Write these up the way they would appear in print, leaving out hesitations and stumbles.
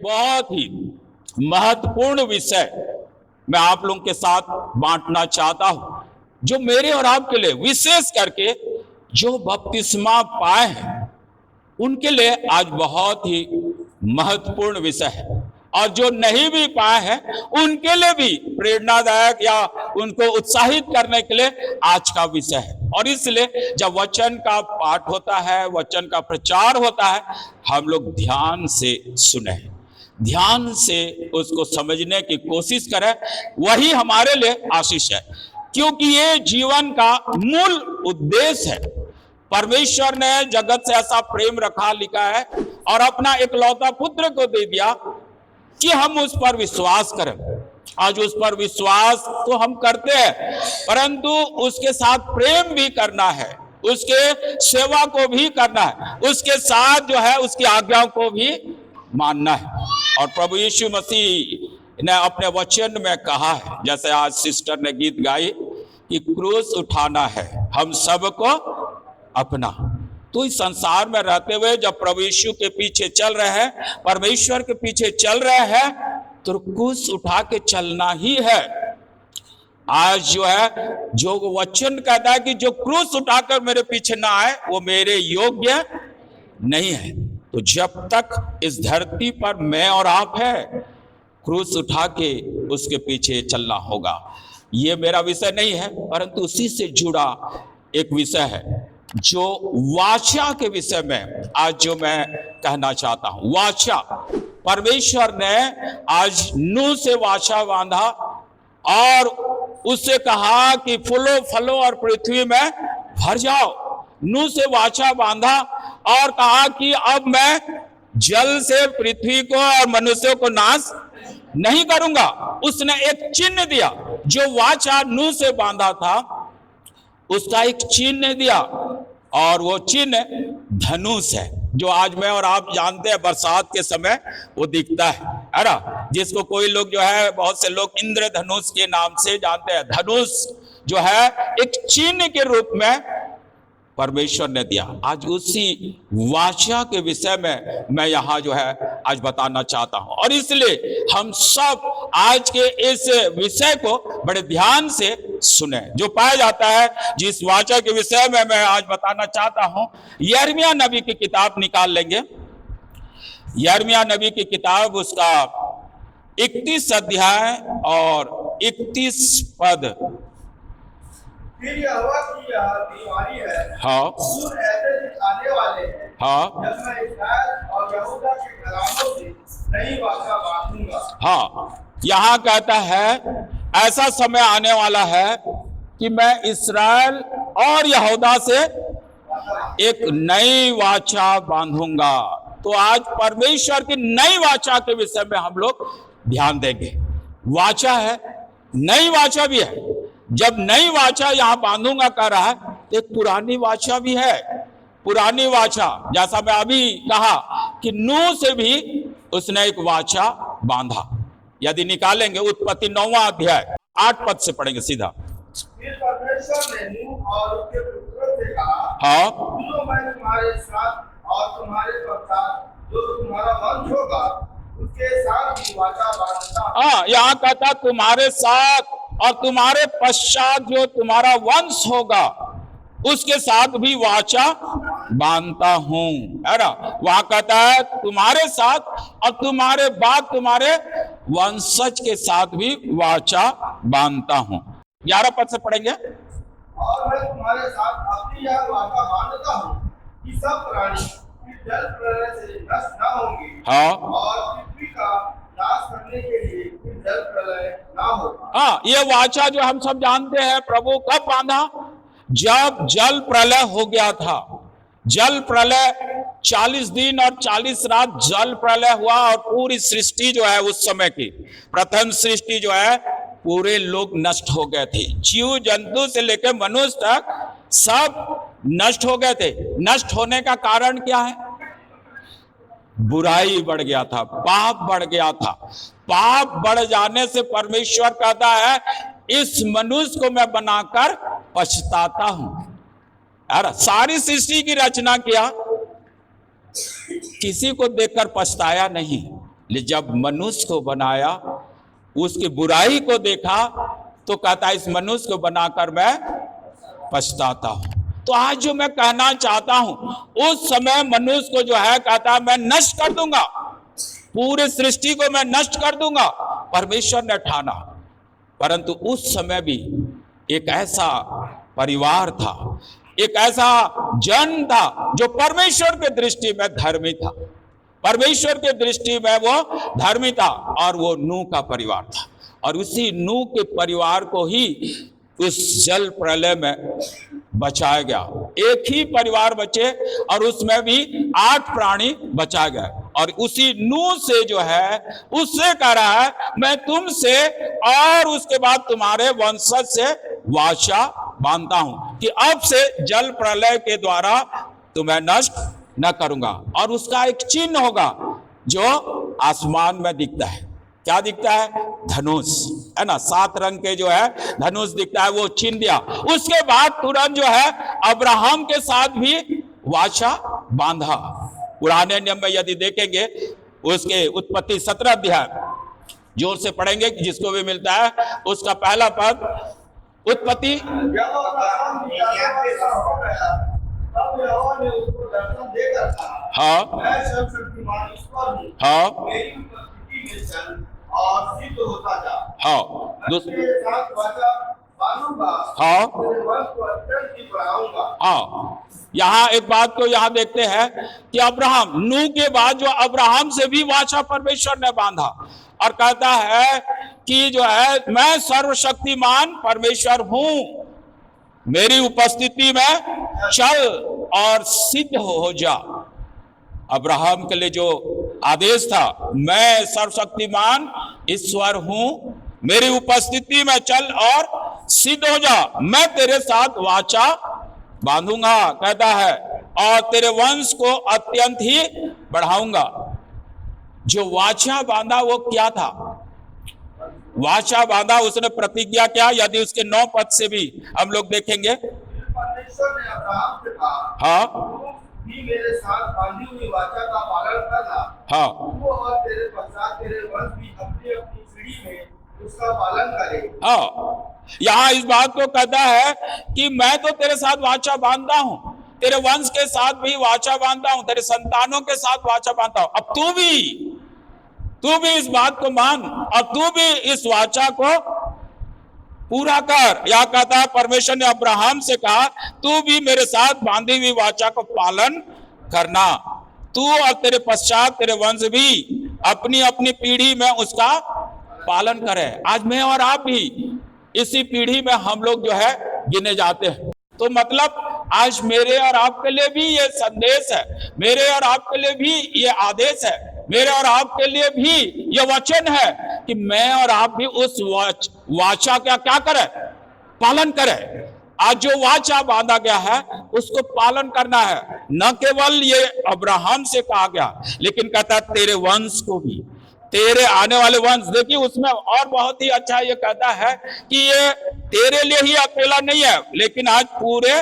बहुत ही महत्वपूर्ण विषय मैं आप लोगों के साथ बांटना चाहता हूं, जो मेरे और आपके लिए, विशेष करके जो बपतिस्मा पाए हैं उनके लिए आज बहुत ही महत्वपूर्ण विषय है, और जो नहीं भी पाए हैं उनके लिए भी प्रेरणादायक या उनको उत्साहित करने के लिए आज का विषय है। और इसलिए जब वचन का पाठ होता है, वचन का प्रचार होता है, हम लोग ध्यान से सुने, ध्यान से उसको समझने की कोशिश करें, वही हमारे लिए आशीष है। क्योंकि ये जीवन का मूल उद्देश्य है। परमेश्वर ने जगत से ऐसा प्रेम रखा, लिखा है, और अपना इकलौता पुत्र को दे दिया कि हम उस पर विश्वास करें। आज उस पर विश्वास तो हम करते हैं, परंतु उसके साथ प्रेम भी करना है, उसके सेवा को भी करना है, उसके साथ जो है उसकी आज्ञाओं को भी मानना है। और प्रभु यीशु मसीह ने अपने वचन में कहा है, जैसे आज सिस्टर ने गीत गाई कि क्रूस उठाना है हम सबको अपना। तो इस संसार में रहते हुए जब प्रभु यीशु के पीछे चल रहे हैं, परमेश्वर के पीछे चल रहे हैं, तो क्रूस उठा के चलना ही है। आज जो है, जो वचन कहता है कि जो क्रूस उठाकर मेरे पीछे ना आए वो मेरे योग्य नहीं है। तो जब तक इस धरती पर मैं और आप है, क्रूस उठा के उसके पीछे चलना होगा। ये मेरा विषय नहीं है, परंतु उसी से जुड़ा एक विषय है, जो वाचा के विषय में आज जो मैं कहना चाहता हूं। वाचा, परमेश्वर ने आज नूह से वाचा बांधा और उससे कहा कि फूलो फलो और पृथ्वी में भर जाओ। नूह से वाचा बांधा और कहा कि अब मैं जल से पृथ्वी को और मनुष्यों को नाश नहीं करूंगा। उसने एक चिन्ह दिया, जो वाचा नूह से बांधा था उसका एक चिन्ह दिया, और वो चिन्ह धनुष है, जो आज मैं और आप जानते हैं बरसात के समय वो दिखता है ना, जिसको कोई लोग जो है, बहुत से लोग इंद्रधनुष के नाम से जानते हैं। धनुष जो है एक चिन्ह के रूप में परमेश्वर ने दिया। आज उसी वाचा के विषय में मैं यहाँ जो है आज बताना चाहता हूं, और इसलिए हम सब आज के इस विषय को बड़े ध्यान से सुने। जो पाया जाता है जिस वाचा के विषय में मैं आज बताना चाहता हूं, यिर्मयाह नबी की किताब निकाल लेंगे। यिर्मयाह नबी की किताब, उसका 31 अध्याय और 31 पद। फिर यहोवा की यह बीमारी है, हाँ, ऐसे दिन आने वाले हैं, हाँ, जब मैं इस्राएल और यहूदा के घरानों से नई वाचा बांधूंगा। हाँ, यहाँ कहता है ऐसा समय आने वाला है कि मैं इस्राएल और यहूदा से एक नई वाचा बांधूंगा। तो आज परमेश्वर की नई वाचा के विषय में हम लोग ध्यान देंगे। वाचा है, नई वाचा भी है। जब नई वाचा यहां बांधूंगा कह रहा है, तो एक पुरानी वाचा भी है। पुरानी वाचा, जैसा मैं अभी कहा कि नूह से भी उसने एक वाचा बांधा। यदि निकालेंगे उत्पत्ति 9वां अध्याय 8 पद से पढ़ेंगे सीधा। फिर परमेश्वर ने नूह और उसके पुत्रों से कहा, हाँ, सुनो, मैं तुम्हारे साथ और तुम्हारे पश्चात जो तुम्हारा वंश होगा उसके साथ भी वाचा बांधता। हाँ, यहाँ कहता तुम्हारे साथ और तुम्हारे पश्चात जो तुम्हारा वंश होगा उसके साथ भी वाचा बांधता हूं, है ना। वहां कहता है तुम्हारे साथ और तुम्हारे बाद तुम्हारे वंशज के साथ भी वाचा बांधता हूं। 11 पद से पढ़ेंगे। और मैं तुम्हारे साथ अपनी यह वाचा बांधता हूँ कि सब प्राणी जल प्रलय से नष्ट न होंगे, हाँ, और पृथ्वी का नाश करने के लिए जल प्रलय ना होगा। हाँ, ये वाचा जो हम सब जानते हैं प्रभु कब बांधा, जब जल प्रलय हो गया था। जल प्रलय 40 दिन और 40 रात जल प्रलय हुआ, और पूरी सृष्टि जो है उस समय की प्रथम सृष्टि जो है पूरे लोग नष्ट हो गए थे। जीव जंतु से लेकर मनुष्य तक सब नष्ट हो गए थे। नष्ट होने का कारण क्या है? बुराई बढ़ गया था, पाप बढ़ गया था। पाप बढ़ जाने से परमेश्वर कहता है इस मनुष्य को मैं बनाकर पछताता हूं। अरे सारी सृष्टि की रचना किया, किसी को देखकर पछताया नहीं। जब मनुष्य को बनाया, उसकी बुराई को देखा, तो कहता इस मनुष्य को बनाकर मैं पछताता हूं। तो आज जो मैं कहना चाहता हूं, उस समय मनुष्य को जो है कहता मैं नष्ट कर दूंगा, पूरे सृष्टि को मैं नष्ट कर दूंगा, परमेश्वर ने ठाना। परंतु उस समय भी एक ऐसा परिवार था, एक ऐसा जन था जो परमेश्वर के दृष्टि में धर्मी था, परमेश्वर के दृष्टि में वो धर्मी था, और वो नूह का परिवार था। और उसी नूह के परिवार को ही उस जल प्रलय में बचाया गया। एक ही परिवार बचे और उसमें भी 8 प्राणी बचाए गए। और उसी नूह से जो है, उससे कह रहा है मैं तुमसे और उसके बाद तुम्हारे वंशज से वाचा बांधता हूं कि अब से जल प्रलय के द्वारा तुम्हें नष्ट न करूंगा। और उसका एक चिन्ह होगा जो आसमान में दिखता है। क्या दिखता है? धनुष, है ना, 7 रंग के जो है धनुष दिखता है, वो चिन्ह दिया। उसके बाद तुरंत जो है अब्राहम के साथ भी वाचा बांधा। पुराने नियम में यदि देखेंगे, उसके उत्पत्ति 17 अध्याय जोर से पढ़ेंगे, जिसको भी मिलता है उसका पहला पद, उत्पत्ति। जब अब्राहम हो गया, तब यहोवा ने उसको दर्शन देकर कहा, हाँ, मैं सर्वशक्तिमान ईश्वर हूँ, हाँ, मेरी उपस्थिति में चल और सिद्ध होता जा। हाँ, मैं तेरे साथ वाचा बांधूंगा, हाँ, तेरे वंश को अत्यंत ही बढ़ाऊंगा। हाँ। यहाँ एक बात को यहाँ देखते हैं कि अब्राहम, नूह के बाद जो अब्राहम से भी वाचा परमेश्वर ने बांधा और कहता है कि जो है मैं सर्वशक्तिमान परमेश्वर हूं, मेरी उपस्थिति में चल और सिद्ध हो जा। अब्राहम के लिए जो आदेश था, मैं सर्वशक्तिमान ईश्वर हूं, मेरी उपस्थिति में चल और सिद्ध हो जा, मैं तेरे साथ वाचा बांधूंगा, कहता है, और तेरे वंश को अत्यंत ही बढ़ाऊंगा। जो वाचा बांधा वो क्या था? वाचा बांधा, उसने प्रतिज्ञा क्या? यदि उसके 9 पद से भी हम लोग देखेंगे, परमेश्वर ने अब्राहम से कहा, हाँ, तू भी मेरे साथ बांधी हुई वाचा का पालन करना, हाँ, तू और तेरे पश्चात तेरे वंश भी अपनी अपनी पीढ़ी में उसका पालन करे। हाँ। यहाँ इस बात को कहता है कि मैं तो तेरे साथ वाचा बांधता हूं, तेरे वंश के साथ भी वाचा बांधता हूं, तेरे संतानों के साथ वाचा बांधता हूं। अब तू भी इस बात को मान और तू भी इस वाचा को पूरा कर। या कहता है परमेश्वर ने अब्राहम से कहा, तू भी मेरे साथ बांधी हुई वाचा को पालन करना, तू और तेरे पश्चात तेरे वंश भी अपनी अपनी पीढ़ी में उसका पालन करे। आज मैं और आप भी इसी पीढ़ी में हम लोग जो है गिने जाते हैं। तो मतलब आज मेरे और आपके लिए भी ये संदेश है, मेरे और आपके लिए भी ये आदेश है, मेरे और आपके लिए भी ये वचन है कि मैं और आप भी उस वाचा का क्या करें? पालन करें। आज जो वाचा बांधा गया है उसको पालन करना है। न केवल ये अब्राहम से कहा गया, लेकिन कहता है तेरे वंश को भी, तेरे आने वाले वंश। देखिए उसमें और बहुत ही अच्छा ये कहता है कि ये तेरे लिए ही अकेला नहीं है, लेकिन आज पूरे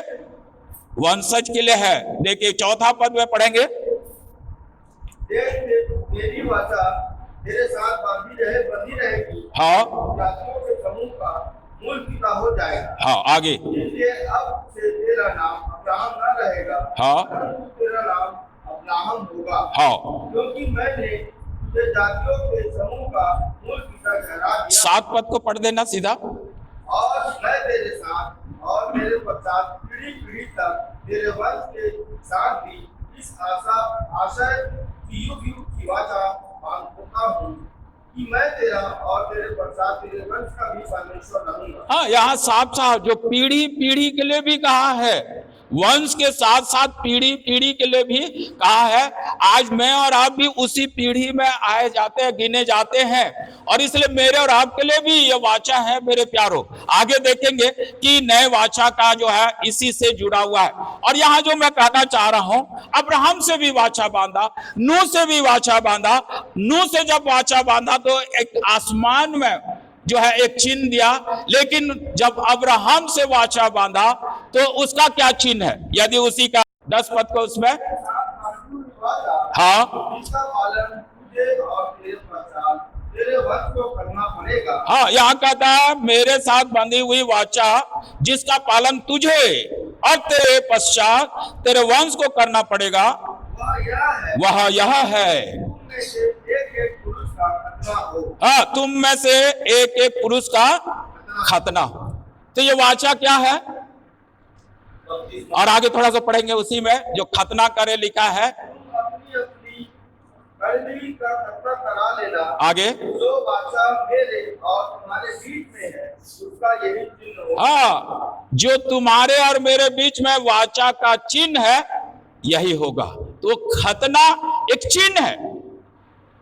वंशज के लिए है। देखिए 4था पद में पढ़ेंगे, मेरी वाचा तेरे साथ बंधी रहेगी, हाँ, जातियों के समूह का मूल पिता हो जाएगा। हाँ, आगे, इसलिए अब से तेरा नाम अब्राहम न रहेगा, हाँ, परंतु तेरा नाम अब्राहम होगा, हाँ, क्योंकि मैंने तुझे जातियों के समूह का मूल पिता ठहरा दिया। 7 पद को पढ़ देना सीधा। और मैं तेरे साथ और मेरे पश्चात पीढ़ी पीढ़ी तक तेरे वंश के साथ भी इस आशय की युग युग की वाचा बांधता हूँ कि मैं तेरा और तेरे पश्चात तेरे वंश का भी परमेश्वर रहूंगा। हाँ, यहाँ साफ साफ जो पीढ़ी पीढ़ी के लिए भी कहा है, वंश के साथ साथ पीढ़ी पीढ़ी के लिए भी कहा है। आज मैं और आप भी उसी पीढ़ी में आए जाते हैं, गिने जाते हैं, और इसलिए मेरे और आपके लिए भी ये वाचा है मेरे प्यारों। आगे देखेंगे कि नए वाचा का जो है इसी से जुड़ा हुआ है। और यहाँ जो मैं कहना चाह रहा हूं, अब्राहम से भी वाचा बांधा, नूह से भी वाचा बांधा। नूह से जब वाचा बांधा तो एक आसमान में जो है एक चिन्ह दिया, लेकिन जब अब्राहम से वाचा बांधा तो उसका क्या चिन्ह है? यदि उसी का 10 पद को उसमें, हाँ, इसका पालन तुझे और तेरे पश्चात तेरे वंश को करना पड़ेगा। हाँ, यहाँ कहता है मेरे साथ बंधी हुई वाचा जिसका पालन तुझे और तेरे पश्चात तेरे वंश को करना पड़ेगा, वह यह है हाँ, तुम में से एक एक पुरुष का खतना हो। तो ये वाचा क्या है, और आगे थोड़ा सा पढ़ेंगे उसी में जो खतना करे लिखा है। करा लेना आगे जो वाचा मेरे और तुम्हारे बीच में है उसका यही चिन्ह होगा। हाँ, जो तुम्हारे और मेरे बीच में वाचा का चिन्ह है यही होगा। तो खतना एक चिन्ह है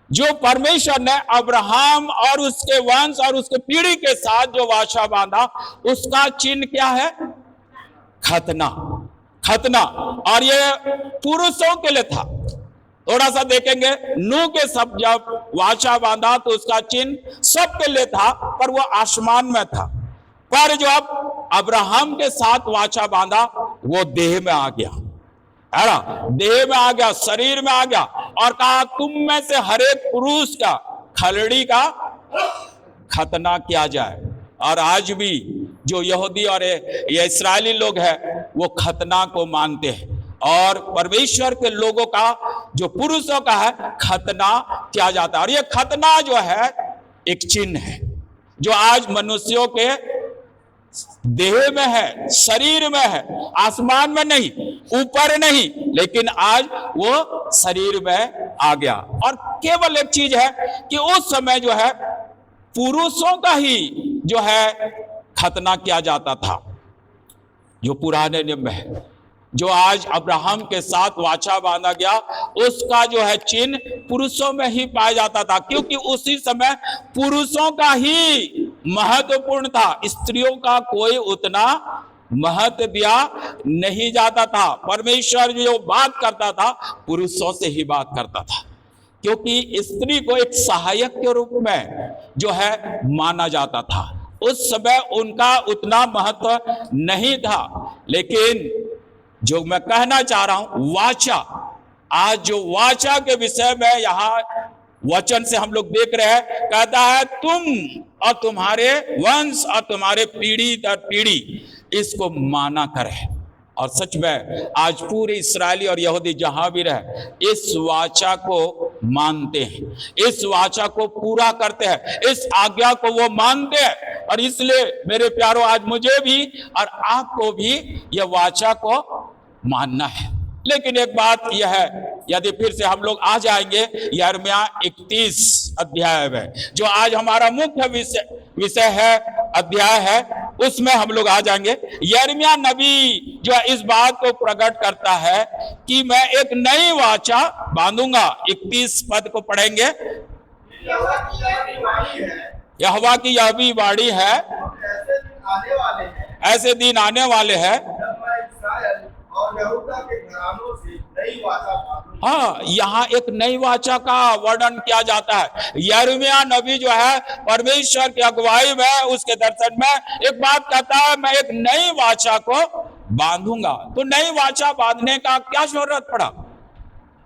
जो परमेश्वर ने अब्राहम और उसके वंश और उसके पीढ़ी के साथ जो वाचा बांधा, उसका चिन्ह क्या है, खतना। खतना, और ये पुरुषों के लिए था। थोड़ा सा देखेंगे, नूह के सब जब वाचा बांधा तो उसका चिन्ह सबके लिए था, पर वो आसमान में था। पर जब अब्राहम के साथ वाचा बांधा वो देह में आ गया, है ना, देह में आ गया, शरीर में आ गया, और कहा तुम में से हर एक पुरुष का खलड़ी का खतना किया जाए। और आज भी जो यहूदी और ये इस्राएली लोग हैं वो खतना को मानते हैं, और परमेश्वर के लोगों का जो पुरुषों का है खतना किया जाता है। और ये खतना जो है एक चिन्ह है जो आज मनुष्यों के देह में है, शरीर में है, आसमान में नहीं, ऊपर नहीं, लेकिन आज वो शरीर में आ गया। और केवल एक चीज है कि उस समय जो है पुरुषों का ही जो है खतना किया जाता था, जो पुराने नियम में है। जो आज अब्राहम के साथ वाचा बांधा गया उसका जो है चिन्ह पुरुषों में ही पाया जाता था, क्योंकि उसी समय पुरुषों का ही महत्वपूर्ण था, स्त्रियों का कोई उतना महत्व दिया नहीं जाता था। परमेश्वर जो बात करता था पुरुषों से ही बात करता था, क्योंकि स्त्री को एक सहायक के रूप में जो है माना जाता था। उस समय उनका उतना महत्व नहीं था। लेकिन जो मैं कहना चाह रहा हूं, वाचा, आज जो वाचा के विषय में यहां वचन से हम लोग देख रहे हैं, कहता है तुम और तुम्हारे वंश और तुम्हारे पीढ़ी दर पीढ़ी इसको माना करे। और सच में आज पूरे इस्राएली और यहूदी जहां भी रहे इस वाचा को मानते हैं, इस वाचा को पूरा करते हैं, इस आज्ञा को वो मानते हैं। और इसलिए मेरे प्यारों आज मुझे भी और आपको भी यह वाचा को मानना है। लेकिन एक बात यह है, यदि फिर से हम लोग आ जाएंगे यिर्मयाह 31 अध्याय में, जो आज हमारा मुख्य विषय है, अध्याय है, उसमें हम लोग आ जाएंगे। यिर्मयाह नबी जो इस बात को प्रकट करता है कि मैं एक नई वाचा बांधूंगा। 31 पद को पढ़ेंगे। यहोवा की यह भी वाणी है, ऐसे दिन आने वाले हैं और यहूदा के घरानों से नई वाचा बांधूंगा। हाँ, यहाँ एक नई वाचा का वर्णन किया जाता है। यिर्मयाह नबी जो है परमेश्वर की अगुवाई में, उसके दर्शन में एक बात कहता है, मैं एक नई वाचा को बांधूंगा। तो नई वाचा बांधने का क्या जरूरत पड़ा,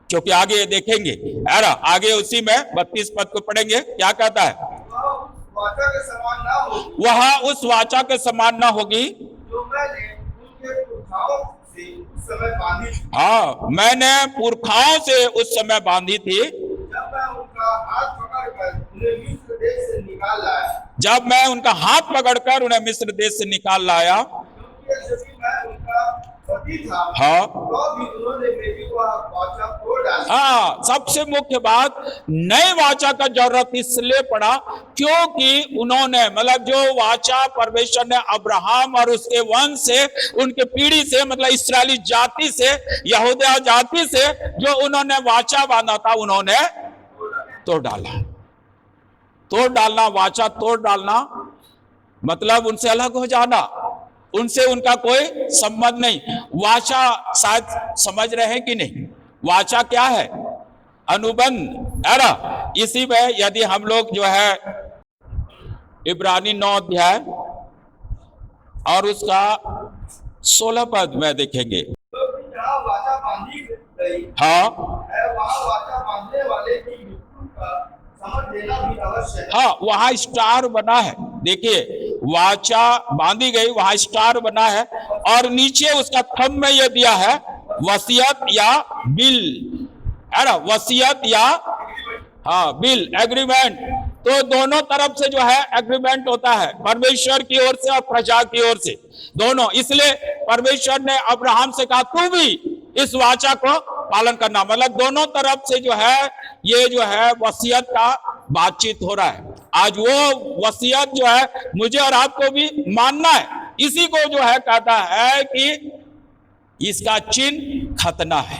क्योंकि आगे देखेंगे, आगे उसी में 32 पद को पढ़ेंगे, क्या कहता है, वाचा के समान ना होगी, वह उस वाचा के समान ना होगी जो मैंने उनके पुरखाओं से उस समय बांधी थी। हाँ, मैंने पुरखाओं से उस समय बांधी थी, जब मैं उनका हाथ पकड़कर उन्हें मिस्र देश से निकाल लाया। जब मैं उनका हाथ पकड़कर उन्हें मिस्र देश से निकाल लाया, क्योंकि यदि मैं उनका पति था, हाँ, तो भी उन्होंने मेरी वाचा तोड़ डाली। हाँ, सबसे मुख्य बात, नए वाचा का जरूरत इसलिए पड़ा क्योंकि उन्होंने, मतलब जो वाचा परमेश्वर ने अब्राहम और उसके वंश से, उनके पीढ़ी से, मतलब इस्राएली जाति से, यहूदा जाति से जो उन्होंने वाचा बांधा था, उन्होंने तोड़ डाला। तोड़ डालना, वाचा तोड़ डालना मतलब उनसे अलग हो जाना, उनसे उनका कोई संबंध नहीं। वाचा शायद समझ रहे हैं कि नहीं, वाचा क्या है, अनुबंध, है ना। इसी में यदि हम लोग जो है इब्रानी 9 अध्याय और उसका 16 पद में देखेंगे। जहाँ वाचा बांधी गई हाँ, है, वहाँ वाचा बांधने वाले की मृत्यु का देना भी अवश्य है। हाँ, वहां स्टार बना है, देखिए वाचा बांधी गई, वहां स्टार बना है और नीचे उसका थंब में यह दिया है वसीयत या बिल, है ना, वसीयत या हाँ बिल, एग्रीमेंट। तो दोनों तरफ से जो है एग्रीमेंट होता है, परमेश्वर की ओर से और प्रजा की ओर से, दोनों। इसलिए परमेश्वर ने अब्राहम से कहा तू भी इस वाचा को पालन करना, मतलब दोनों तरफ से जो है ये जो है वसीयत का बातचीत हो रहा है। आज वो वसीयत जो है मुझे और आपको भी मानना है, इसी को जो है कहता है कि इसका चिन्ह खतना है,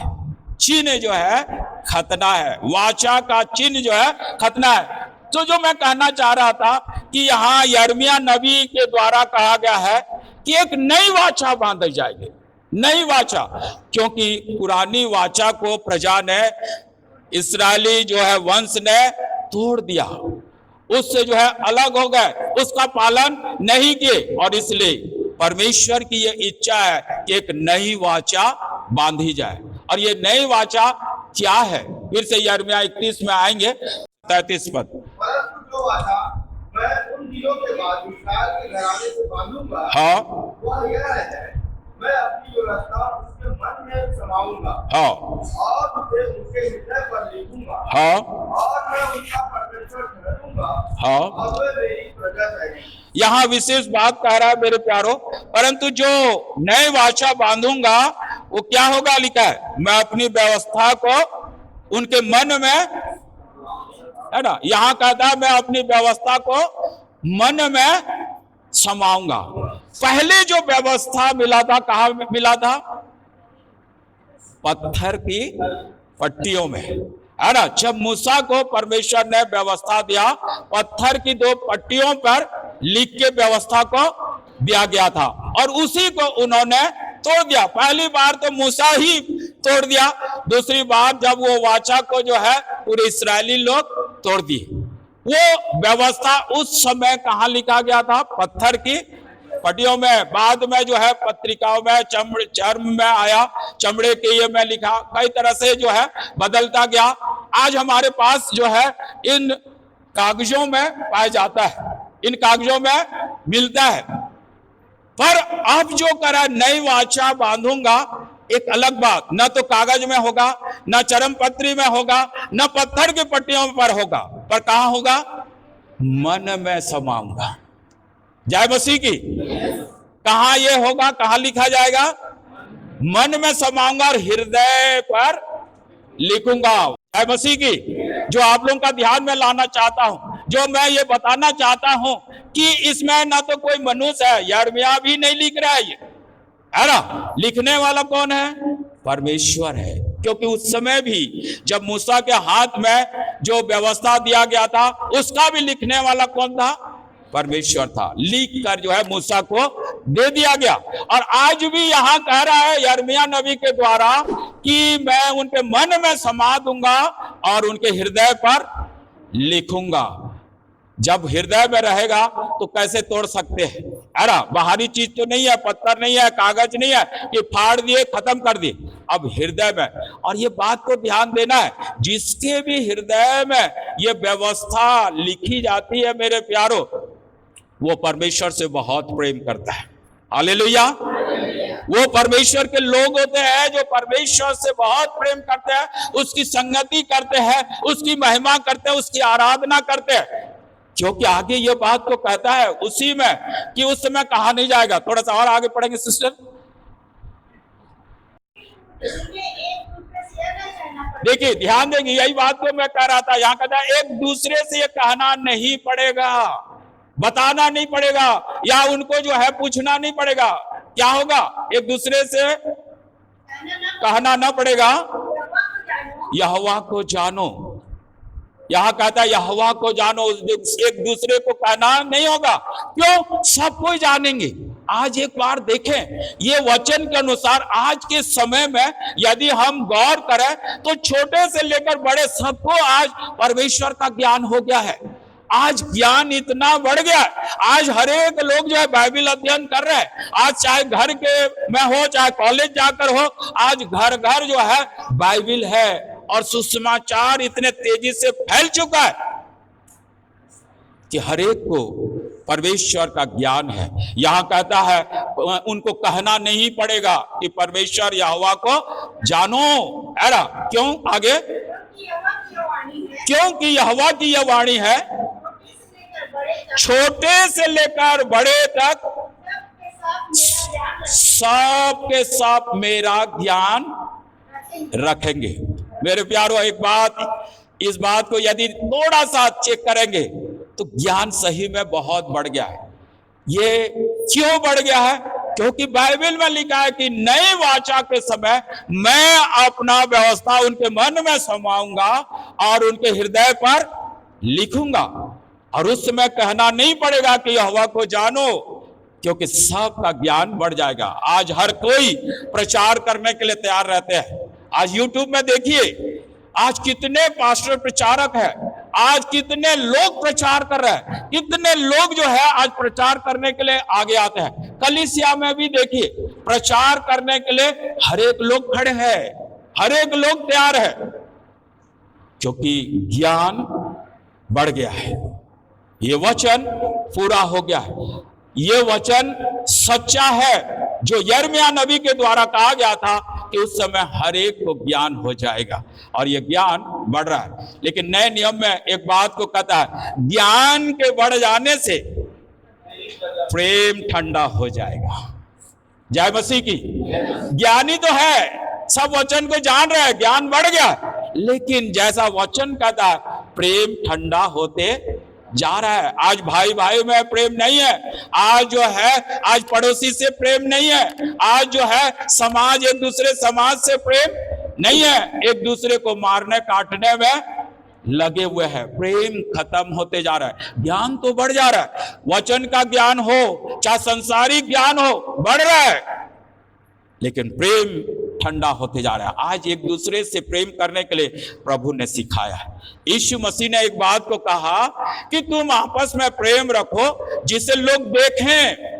चिन्ह जो है खतना है, वाचा का चिन्ह जो है खतना है। तो जो मैं कहना चाह रहा था कि यहाँ यिर्मयाह नबी के द्वारा कहा गया है कि एक नई वाचा बांधी जाएगी, नई वाचा, क्योंकि पुरानी वाचा को प्रजा ने, इस्राएली जो है वंश ने तोड़ दिया, उससे जो है अलग हो गए, उसका पालन नहीं किए, और इसलिए परमेश्वर की ये इच्छा है कि एक नई वाचा बांधी जाए। और ये नई वाचा क्या है, फिर से यिर्मयाह 31 में आएंगे, 33 पद। परंतु जो वाचा मैं उन दिनों के बाद इस्राएल के घराने से बांधूंगा, हाँ वह यह है, मैं अपनी व्यवस्था उसके मन में समाऊंगा, हाँ और उसे उनके हृदय पर लिखूंगा, हाँ और मैं उनका परमेश्वर ठहरूंगा, हाँ। और वे मेरी प्रजा ठहरेंगे। यहाँ विशेष बात कह रहा है मेरे प्यारो, परंतु जो नए वाचा बांधूंगा वो क्या होगा, लिखा है मैं अपनी व्यवस्था को उनके मन में, है ना, यहाँ कहता है मैं अपनी व्यवस्था को मन में समाऊंगा। पहले जो व्यवस्था मिला था कहाँ मिला था, पत्थर की पट्टियों में, है ना। जब मूसा को परमेश्वर ने व्यवस्था दिया, पत्थर की 2 पट्टियों पर लिख के व्यवस्था को दिया गया था, और उसी को उन्होंने तोड़ दिया। पहली बार तो मूसा ही तोड़ दिया, दूसरी बार जब वो वाचा को जो है पूरे इस्राएली लोग तोड़ दिए। वो व्यवस्था उस समय कहाँ लिखा गया था, पत्थर की पट्टियों में। बाद में जो है पत्रिकाओं में, चर्म में आया, चमड़े के ये में लिखा, कई तरह से जो है बदलता गया। आज हमारे पास जो है इन कागजों में पाया जाता है, इन कागजों में मिलता है। पर अब जो करा नई वाचा बांधूंगा, एक अलग बात, न तो कागज में होगा, न चरम पत्री में होगा, न पत्थर की पट्टियों पर होगा, पर कहां होगा, मन में समाऊंगा। जय मसीह की। कहां ये होगा, कहां लिखा जाएगा, मन में समाऊंगा और हृदय पर लिखूंगा। जय मसीह की। जो आप लोगों का ध्यान में लाना चाहता हूं, जो मैं ये बताना चाहता हूं कि इसमें ना तो कोई मनुष्य है, यिर्मयाह भी नहीं लिख रहा है, ये है ना, लिखने वाला कौन है, परमेश्वर है। क्योंकि उस समय भी जब मूसा के हाथ में जो व्यवस्था दिया गया था, उसका भी लिखने वाला कौन था, परमेश्वर था। लिख कर जो है मूसा को दे दिया गया। और आज भी यहां कह रहा है यिर्मयाह नबी के द्वारा कि मैं उनके मन में समा दूंगा और उनके हृदय पर लिखूंगा। जब हृदय में रहेगा तो कैसे तोड़ सकते हैं, है ना, बाहरी चीज तो नहीं है, पत्थर नहीं है, कागज नहीं है कि फाड़ दिए खत्म कर दिए, अब हृदय में। और ये बात को ध्यान देना है, जिसके भी हृदय में ये व्यवस्था लिखी जाती है मेरे प्यारो, वो परमेश्वर से बहुत प्रेम करता है। हालेलुया। वो परमेश्वर के लोग होते हैं जो परमेश्वर से बहुत प्रेम करते हैं, उसकी संगति करते हैं, उसकी महिमा करते हैं, उसकी आराधना करते हैं। क्योंकि आगे ये बात को कहता है उसी में कि उस समय कहा नहीं जाएगा। थोड़ा सा और आगे पढ़ेंगे सिस्टर। देखिए ध्यान देंगे, यही बात को मैं कह रहा था। यहाँ कहता है एक दूसरे से ये कहना नहीं पड़ेगा, बताना नहीं पड़ेगा, या उनको जो है पूछना नहीं पड़ेगा। क्या होगा, एक दूसरे से कहना ना पड़ेगा, यहोवा को जानो। यहां कहता है यहोवा को जानो, एक दूसरे को कहना नहीं होगा। क्यों, सब कोई जानेंगे। आज एक बार देखें, ये वचन के अनुसार आज के समय में यदि हम गौर करें तो छोटे से लेकर बड़े सबको आज परमेश्वर का ज्ञान हो गया है। आज ज्ञान इतना बढ़ गया, आज हर एक लोग जो है बाइबल अध्ययन कर रहे हैं। आज चाहे घर के में हो, चाहे कॉलेज जाकर हो, आज घर घर जो है बाइबल है। और सुसमाचार इतने तेजी से फैल चुका है कि हर एक को परमेश्वर का ज्ञान है। यहां कहता है उनको कहना नहीं पड़ेगा कि परमेश्वर यहोवा को जानो। ऐरा क्यों? आगे, क्योंकि यहोवा की यह वाणी है, छोटे से लेकर बड़े तक सब के सब मेरा ज्ञान रखेंगे। मेरे प्यारो, एक बात, इस बात को यदि थोड़ा सा चेक करेंगे तो ज्ञान सही में बहुत बढ़ गया है। ये क्यों बढ़ गया है? क्योंकि बाइबल में लिखा है कि नई वाचा के समय मैं अपना व्यवस्था उनके मन में समाऊंगा और उनके हृदय पर लिखूंगा, और उस समय कहना नहीं पड़ेगा कि यहोवा को जानो, क्योंकि सबका ज्ञान बढ़ जाएगा। आज हर कोई प्रचार करने के लिए तैयार रहते हैं। आज यूट्यूब में देखिए, आज कितने पास्टर प्रचारक हैं, आज कितने लोग प्रचार कर रहे हैं, कितने लोग जो है आज प्रचार करने के लिए आगे आते हैं। कलीसिया में भी देखिए, प्रचार करने के लिए हर एक लोग खड़े हैं, हर एक लोग तैयार है, क्योंकि ज्ञान बढ़ गया है। ये वचन पूरा हो गया है, ये वचन सच्चा है जो यिर्मयाह नबी के द्वारा कहा गया था कि उस समय हर एक को ज्ञान हो जाएगा, और ये ज्ञान बढ़ रहा है। लेकिन नए नियम में एक बात को कहता है, ज्ञान के बढ़ जाने से प्रेम ठंडा हो जाएगा। जय मसीह की। ज्ञानी तो है, सब वचन को जान रहा है, ज्ञान बढ़ गया, लेकिन जैसा वचन कहता है प्रेम ठंडा होते जा रहा है। आज भाई भाई में प्रेम नहीं है, आज जो है आज पड़ोसी से प्रेम नहीं है, आज जो है समाज एक दूसरे समाज से प्रेम नहीं है, एक दूसरे को मारने काटने में लगे हुए हैं। प्रेम खत्म होते जा रहा है, ज्ञान तो बढ़ जा रहा है, वचन का ज्ञान हो चाहे संसारिक ज्ञान हो बढ़ रहा है, लेकिन प्रेम ठंडा होते जा रहा है। आज एक दूसरे से प्रेम करने के लिए प्रभु ने सिखाया है। यीशु मसीह ने एक बात को कहा कि तुम आपस में प्रेम रखो, जिससे लोग देखें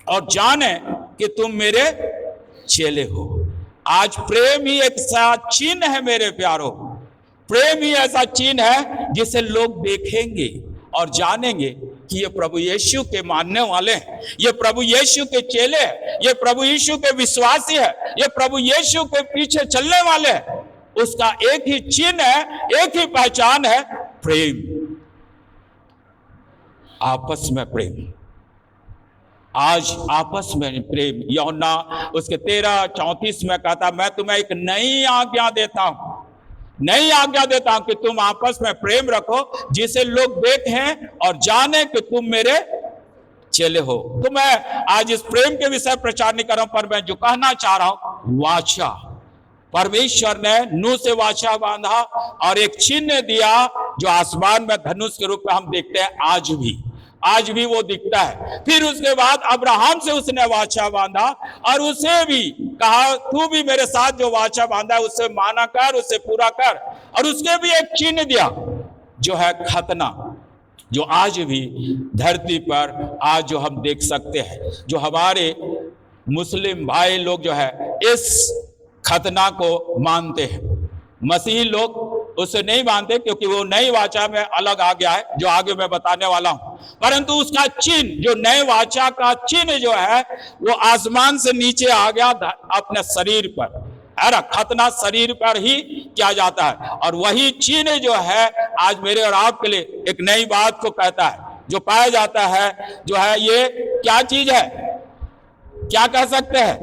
और जाने कि तुम मेरे चेले हो। आज प्रेम ही एक ऐसा चिन्ह है मेरे प्यारो, प्रेम ही ऐसा चिन्ह है जिसे लोग देखेंगे और जानेंगे कि ये प्रभु यीशु के मानने वाले हैं, ये प्रभु यीशु के चेले हैं, ये प्रभु यीशु के विश्वासी है, ये प्रभु यीशु के पीछे चलने वाले हैं। उसका एक ही चिन्ह है, एक ही पहचान है, प्रेम, आपस में प्रेम। आज आपस में प्रेम। यूहन्ना उसके 13:34 में कहता, मैं तुम्हें एक नई आज्ञा देता हूं, नई आज्ञा देता हूं कि तुम आपस में प्रेम रखो, जिसे लोग देखें और जाने कि तुम मेरे चेले हो। तो मैं आज इस प्रेम के विषय प्रचार नहीं कर रहा हूं, पर मैं जो कहना चाह रहा हूं, वाचा, परमेश्वर ने नूह से वाचा बांधा और एक चिन्ह दिया जो आसमान में धनुष के रूप में हम देखते हैं, आज भी वो दिखता है। फिर उसके बाद अब्राहम से उसने वाचा बांधा और उसे भी कहा, तू भी मेरे साथ जो वाचा बांधा है उससे माना कर, उससे पूरा कर, और उसके भी एक चिन्ह दिया जो है खतना, जो आज भी धरती पर आज जो हम देख सकते हैं। जो हमारे मुस्लिम भाई लोग जो है इस खतना को मानते हैं, मसीही लोग उसे नहीं मानते, क्योंकि वो नई वाचा में अलग आ गया है, जो आगे मैं बताने वाला हूं। परंतु उसका चिन्ह, जो नए वाचा का चिन्ह जो है, वो आसमान से नीचे आ गया अपने शरीर पर। है, खतना शरीर पर ही किया जाता है, और वही चिन्ह जो है आज मेरे और आपके लिए एक नई बात को कहता है, जो पाया जाता है, जो है ये क्या चीज है, क्या कह सकते हैं,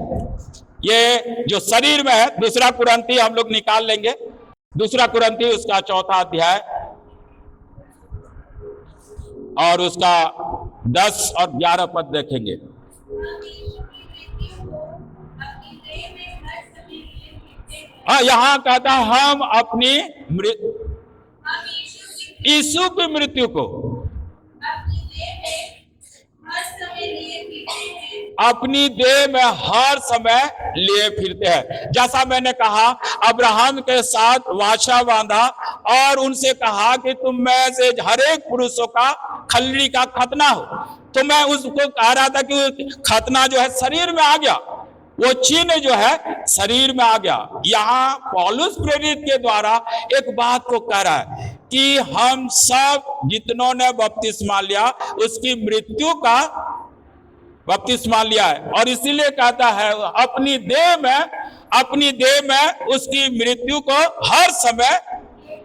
ये जो शरीर में है। दूसरा कुरंती हम लोग निकाल लेंगे, दूसरा कुरंती उसका 4 अध्याय और उसका 10 और 11 पद देखेंगे। हाँ, यहां कहता है हम अपनी यीशु की मृत्यु को अपनी देह में हर समय लिए फिरते हैं। जैसा मैंने कहा, अब्राहम के साथ वाचा बांधा और उनसे कहा कि तुम में से हर एक पुरुषों का खलड़ी का खतना हो। तो मैं उसको कह रहा था कि खतना जो है शरीर में आ गया, वो चिन्ह जो है शरीर में आ गया। यहाँ पौलुस प्रेरित के द्वारा एक बात को कह रहा है कि हम सब जितनों ने बपतिस्मा लिया उसकी मृत्यु का बपतिस्मा लिया है, और इसीलिए कहता है अपनी देह में उसकी मृत्यु को हर समय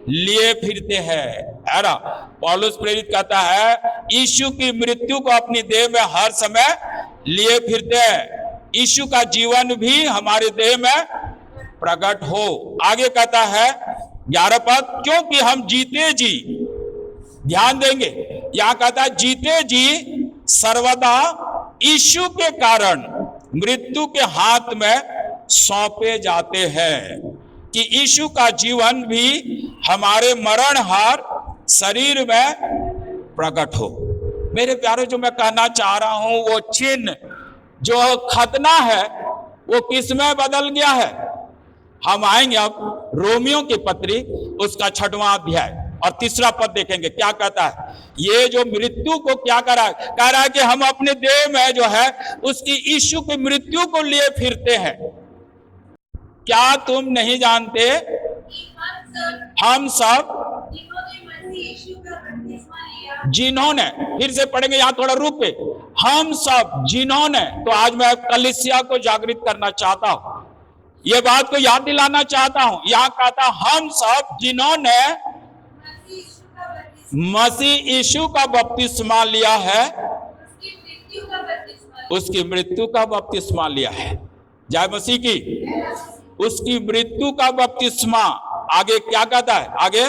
लिए फिरते हैं, है ना। पौलुस प्रेरित कहता है यीशु की मृत्यु को अपनी देह में हर समय लिए फिरते हैं, यीशु का जीवन भी हमारे देह में प्रकट हो। आगे कहता है 11 पद, क्योंकि हम जीते जी, ध्यान देंगे यहां कहता है जीते जी सर्वदा यीशु के कारण मृत्यु के हाथ में सौंपे जाते हैं, कि यीशु का जीवन भी हमारे मरणहार शरीर में प्रकट हो। मेरे प्यारे, जो मैं कहना चाह रहा हूं वो चिन्ह जो खतना है वो किस में बदल गया है। हम आएंगे अब रोमियो की पत्री उसका 6वां अध्याय और 3 पद देखेंगे क्या कहता है। ये जो मृत्यु को क्या कह रहा है कि हम अपने देह में जो है उसकी यीशु की मृत्यु को लिए फिरते हैं। क्या तुम नहीं जानते हम सब जिन्होंने, फिर से पढ़ेंगे यहां थोड़ा रुक पे, हम सब जिन्होंने, तो आज मैं कलीसिया को जागृत करना चाहता हूं, ये बात को याद दिलाना चाहता हूं। यहां कहता हम सब जिन्होंने मसीह यीशु का बपतिस्मा लिया है उसकी मृत्यु का बपतिस्मा लिया है। जय मसीह की। उसकी मृत्यु का बपतिस्मा, आगे क्या कहता है, आगे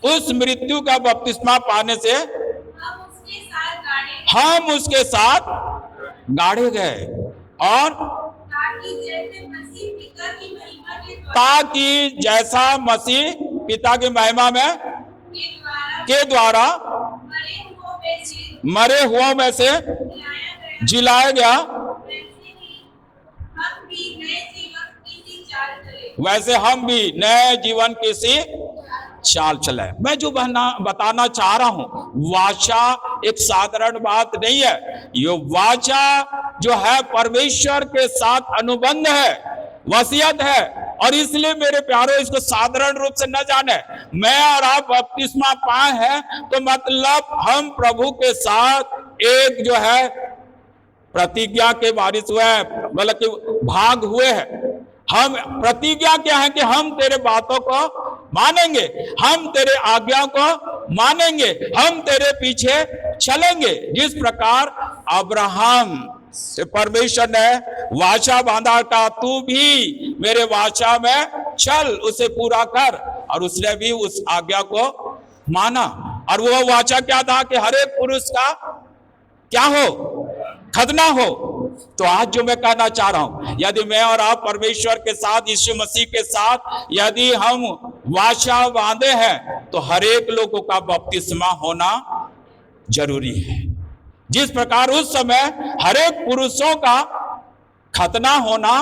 उस मृत्यु का बपतिस्मा पाने से हम उसके साथ गाड़े गए, और ताकि जैसा मसीह पिता की महिमा में के द्वारा मरे हुओं में से जिलाया गया, वैसे हम भी नए जीवन की सी चाल चले। मैं जो बताना चाह रहा हूं, वाचा एक साधारण बात नहीं है। ये वाचा जो है परमेश्वर के साथ अनुबंध है, वसीयत है, और इसलिए मेरे प्यारों इसको साधारण रूप से न जाने। मैं और आप बपतिस्मा पाए हैं तो मतलब हम प्रभु के साथ एक जो है प्रतिज्ञा के वारिस हुए हैं, मतलब कि भाग हुए हैं। हम प्रतिज्ञा क्या है कि हम तेरे बातों को मानेंगे, हम तेरे आज्ञा को मानेंगे, हम तेरे पीछे चलेंगे। जिस प्रकार अब्राहम से परमेश्वर ने वाचा बांधा का तू भी मेरे वाचा में चल, उसे पूरा कर, और उसने भी उस आज्ञा को माना। और वो वाचा क्या था कि हर एक पुरुष का क्या हो, खतना हो। तो आज जो मैं कहना चाह रहा हूं, यदि मैं और आप परमेश्वर के साथ, यीशु मसीह के साथ यदि हम वाचा बांधे हैं तो हर एक लोगों का बपतिस्मा होना जरूरी है। जिस प्रकार उस समय हर एक पुरुषों का खतना होना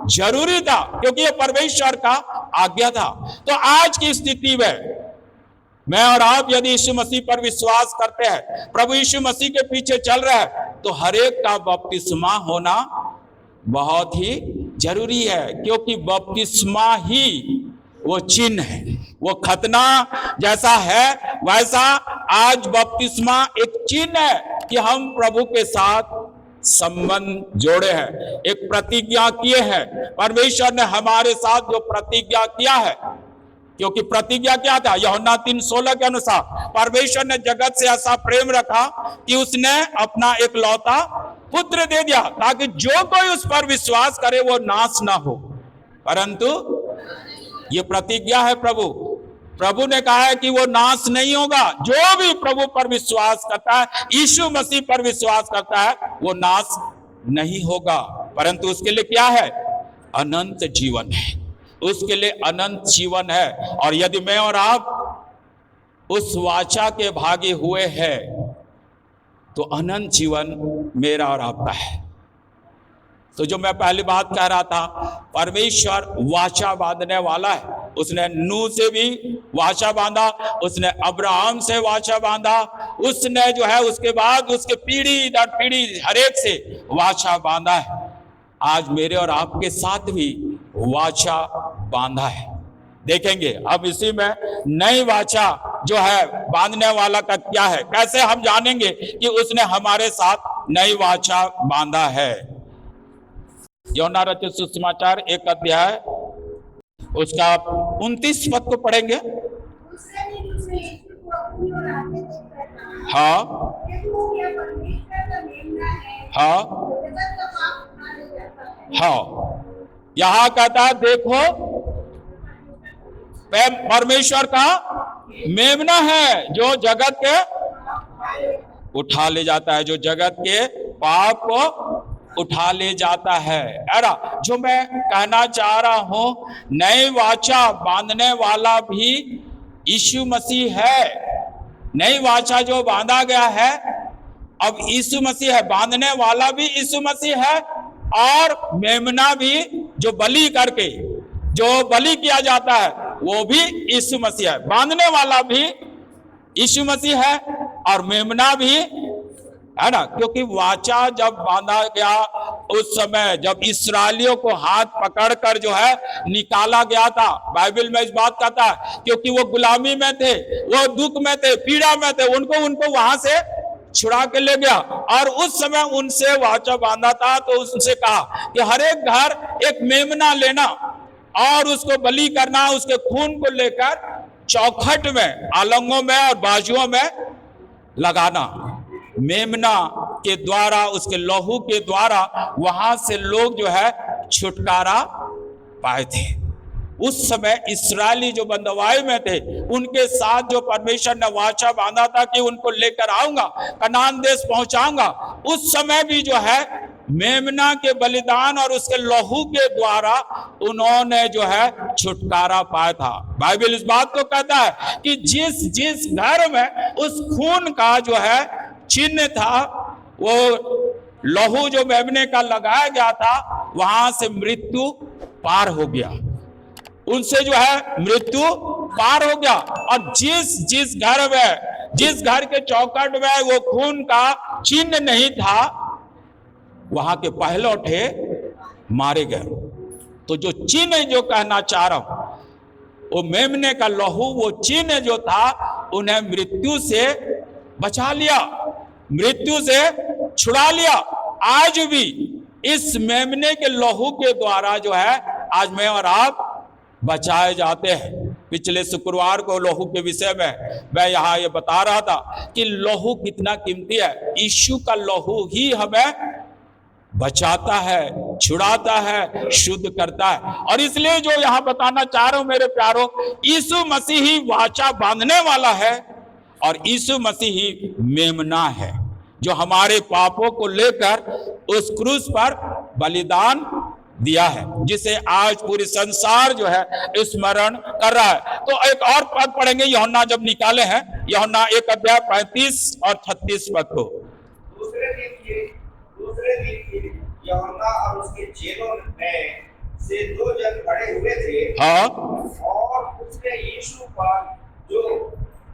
जरूरी था, क्योंकि ये परमेश्वर का आज्ञा था। तो आज की स्थिति में मैं और आप यदि यीशु मसीह पर विश्वास करते हैं, प्रभु यीशु मसीह के पीछे चल रहे हैं, तो हर एक का बपतिस्मा होना बहुत ही जरूरी है। क्योंकि बपतिस्मा ही वो चिन्ह है, वो खतना जैसा है वैसा आज बपतिस्मा एक चिन्ह है कि हम प्रभु के साथ संबंध जोड़े हैं, एक प्रतिज्ञा किए हैं। परमेश्वर ने हमारे साथ जो प्रतिज्ञा किया है, क्योंकि प्रतिज्ञा क्या था, यूहन्ना 3:16 के अनुसार परमेश्वर ने जगत से ऐसा प्रेम रखा कि उसने अपना एकलौता पुत्र दे दिया, ताकि जो कोई उस पर विश्वास करे वो नाश ना हो परंतु, ये प्रतिज्ञा है प्रभु ने कहा है कि वो नाश नहीं होगा। जो भी प्रभु पर विश्वास करता है, यीशु मसीह पर विश्वास करता है, वो नाश नहीं होगा, परंतु उसके लिए क्या है, अनंत जीवन है, उसके लिए अनंत जीवन है। और यदि मैं और आप उस वाचा के भागी हुए हैं तो अनंत जीवन मेरा और आपका है। तो जो मैं पहली बात कह रहा था, परमेश्वर वाचा बांधने वाला है, उसने नूह से भी वाचा बांधा, उसने अब्राहम से वाचा बांधा, उसने जो है उसके बाद उसके पीढ़ी दर पीढ़ी हर एक से वाचा बांधा है। आज मेरे और आपके साथ भी वाचा बांधा है। देखेंगे अब इसी में नई वाचा जो है बांधने वाला का क्या है, कैसे हम जानेंगे कि उसने हमारे साथ नई वाचा बांधा है। यूहन्ना रचित सुसमाचार 1 अध्याय उसका 29 पद को पढ़ेंगे। हाँ हाँ हाँ, यहां कहता है देखो परमेश्वर का मेमना है जो जगत के उठा ले जाता है, जो जगत के पाप को उठा ले जाता है। अरे जो मैं कहना चाह रहा हूं, नई वाचा बांधने वाला भी यीशु मसीह है। नई वाचा जो बांधा गया है अब यीशु मसीह है, बांधने वाला भी यीशु मसीह है और मेमना भी जो बलि करके जो बलि किया जाता है वो भी यीशु मसीह है। बांधने वाला भी यीशु मसीह है और मेमना भी है ना, क्योंकि वाचा जब बांधा गया उस समय जब इस्राएलियों को हाथ पकड़कर जो है निकाला गया था, बाइबल में इस बात कहता है क्योंकि वो गुलामी में थे, वो दुख में थे, पीड़ा में थे, उनको वहां से छुड़ा के ले गया और उस समय उनसे वाचा बांधा था। तो उनसे कहा कि हर एक घर एक मेमना लेना और उसको बलि करना, उसके खून को लेकर चौखट में, आलंगों में और बाजुओं में लगाना। मेमना के द्वारा, उसके लहू के द्वारा वहां से लोग जो है छुटकारा पाए थे। उस समय इस्राएली जो बंदवाई में थे उनके साथ जो परमेश्वर ने वाचा बांधा था कि उनको लेकर आऊंगा, कनान देश पहुंचाऊंगा, उस समय भी जो है मेमना के बलिदान और उसके लहू के द्वारा उन्होंने जो है छुटकारा पाया था। बाइबल इस बात को कहता है कि जिस जिस घर में उस खून का जो है चिन्ह था, वो लहू जो मेमने का लगाया गया था, वहां से मृत्यु पार हो गया, उनसे जो है मृत्यु पार हो गया। और जिस जिस घर में, जिस घर के चौखट में वो खून का चिन्ह नहीं था, वहां के पहलौठे मारे गए। तो जो चिन्ह जो कहना चाह रहा हूं, वो मेमने का लहू, वो चिन्ह जो था उन्हें मृत्यु से बचा लिया, मृत्यु से छुड़ा लिया। आज भी इस मेमने के लहू के द्वारा जो है आज मैं और आप बचाए जाते हैं। पिछले शुक्रवार को लहू के विषय में मैं यहाँ ये बता रहा था कि लहू कितना कीमती है। यीशु का लहू ही हमें बचाता है, छुड़ाता है, शुद्ध करता है। और इसलिए जो यहाँ बताना चाह रहा हूं मेरे प्यारो, यीशु मसीह ही वाचा बांधने वाला है और यीशु मसीह ही मेमना है जो हमारे पापों को लेकर उस क्रूस पर बलिदान दिया है, जिसे आज पूरी संसार जो है स्मरण कर रहा है। तो एक और पद पढ़ेंगे, यूहन्ना जब निकाले हैं, यूहन्ना 1 अध्याय 35 और 36 पद को। दूसरे दिन यूहन्ना और उसके चेलों में से 2 जन खड़े हुए थे। हाँ, और उसने यीशु पर जो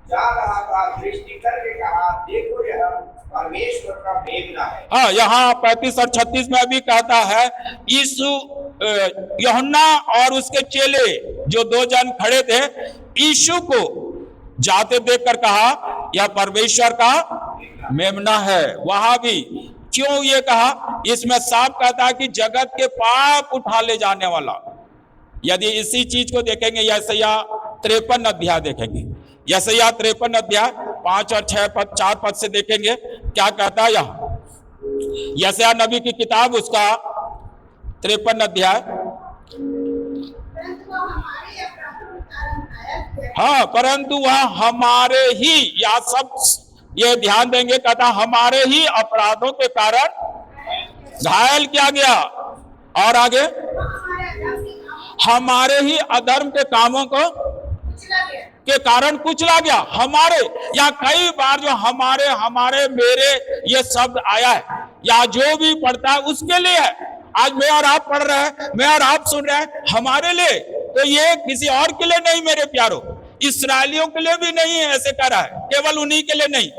जा रहा था दृष्टि करके कहा, देखो यह परमेश्वर का मेमना है। हाँ, यहाँ 35 और 36 में भी कहता है यीशु, यूहन्ना और उसके चेले जो 2 जन खड़े थे, यीशु को जाते देखकर कहा यह परमेश्वर का मेमना है। वहां भी क्यों ये कहा, इसमें साफ कहता है कि जगत के पाप उठा ले जाने वाला। यदि इसी चीज को देखेंगे, यशायाह 53 अध्याय देखेंगे, यशायाह 53 अध्याय 5 और 6 पद 4 पद से देखेंगे क्या कहता है। यहाँ यशायाह नबी की किताब उसका 53 अध्याय, हाँ, परंतु वह हमारे ही, या सब ये ध्यान देंगे, कहता हमारे ही अपराधों के कारण घायल किया गया, और आगे हमारे ही अधर्म के कामों को के कारण कुचला गया। हमारे, या कई बार जो हमारे हमारे मेरे ये शब्द आया है, या जो भी पढ़ता है उसके लिए है। आज मैं और आप पढ़ रहे हैं, मैं और आप सुन रहे हैं, हमारे लिए तो ये किसी और के लिए नहीं मेरे प्यारो, इस्राएलियों के लिए भी नहीं है, ऐसे कह रहा है, केवल उन्हीं के लिए नहीं,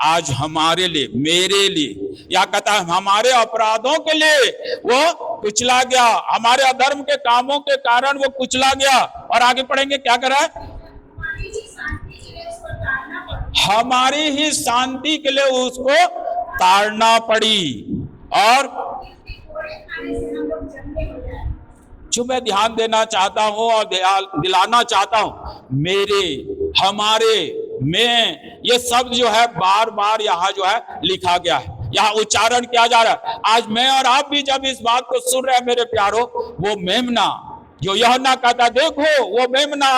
आज हमारे लिए, मेरे लिए, या कहता है हमारे अपराधों के लिए वो कुचला गया, हमारे अधर्म के कामों के कारण वो कुचला गया। और आगे पढ़ेंगे क्या कर रहा है, हमारी ही शांति के लिए उसको ताड़ना पड़ी। और जो मैं ध्यान देना चाहता हूं और दिलाना चाहता हूं, मेरे, हमारे, मैं, ये शब्द जो है बार बार यहाँ जो है लिखा गया है, यहाँ उच्चारण किया जा रहा है। आज मैं और आप भी जब इस बात को सुन रहे हैं मेरे प्यारो, वो मेमना जो यूहन्ना कहता, देखो वो मेमना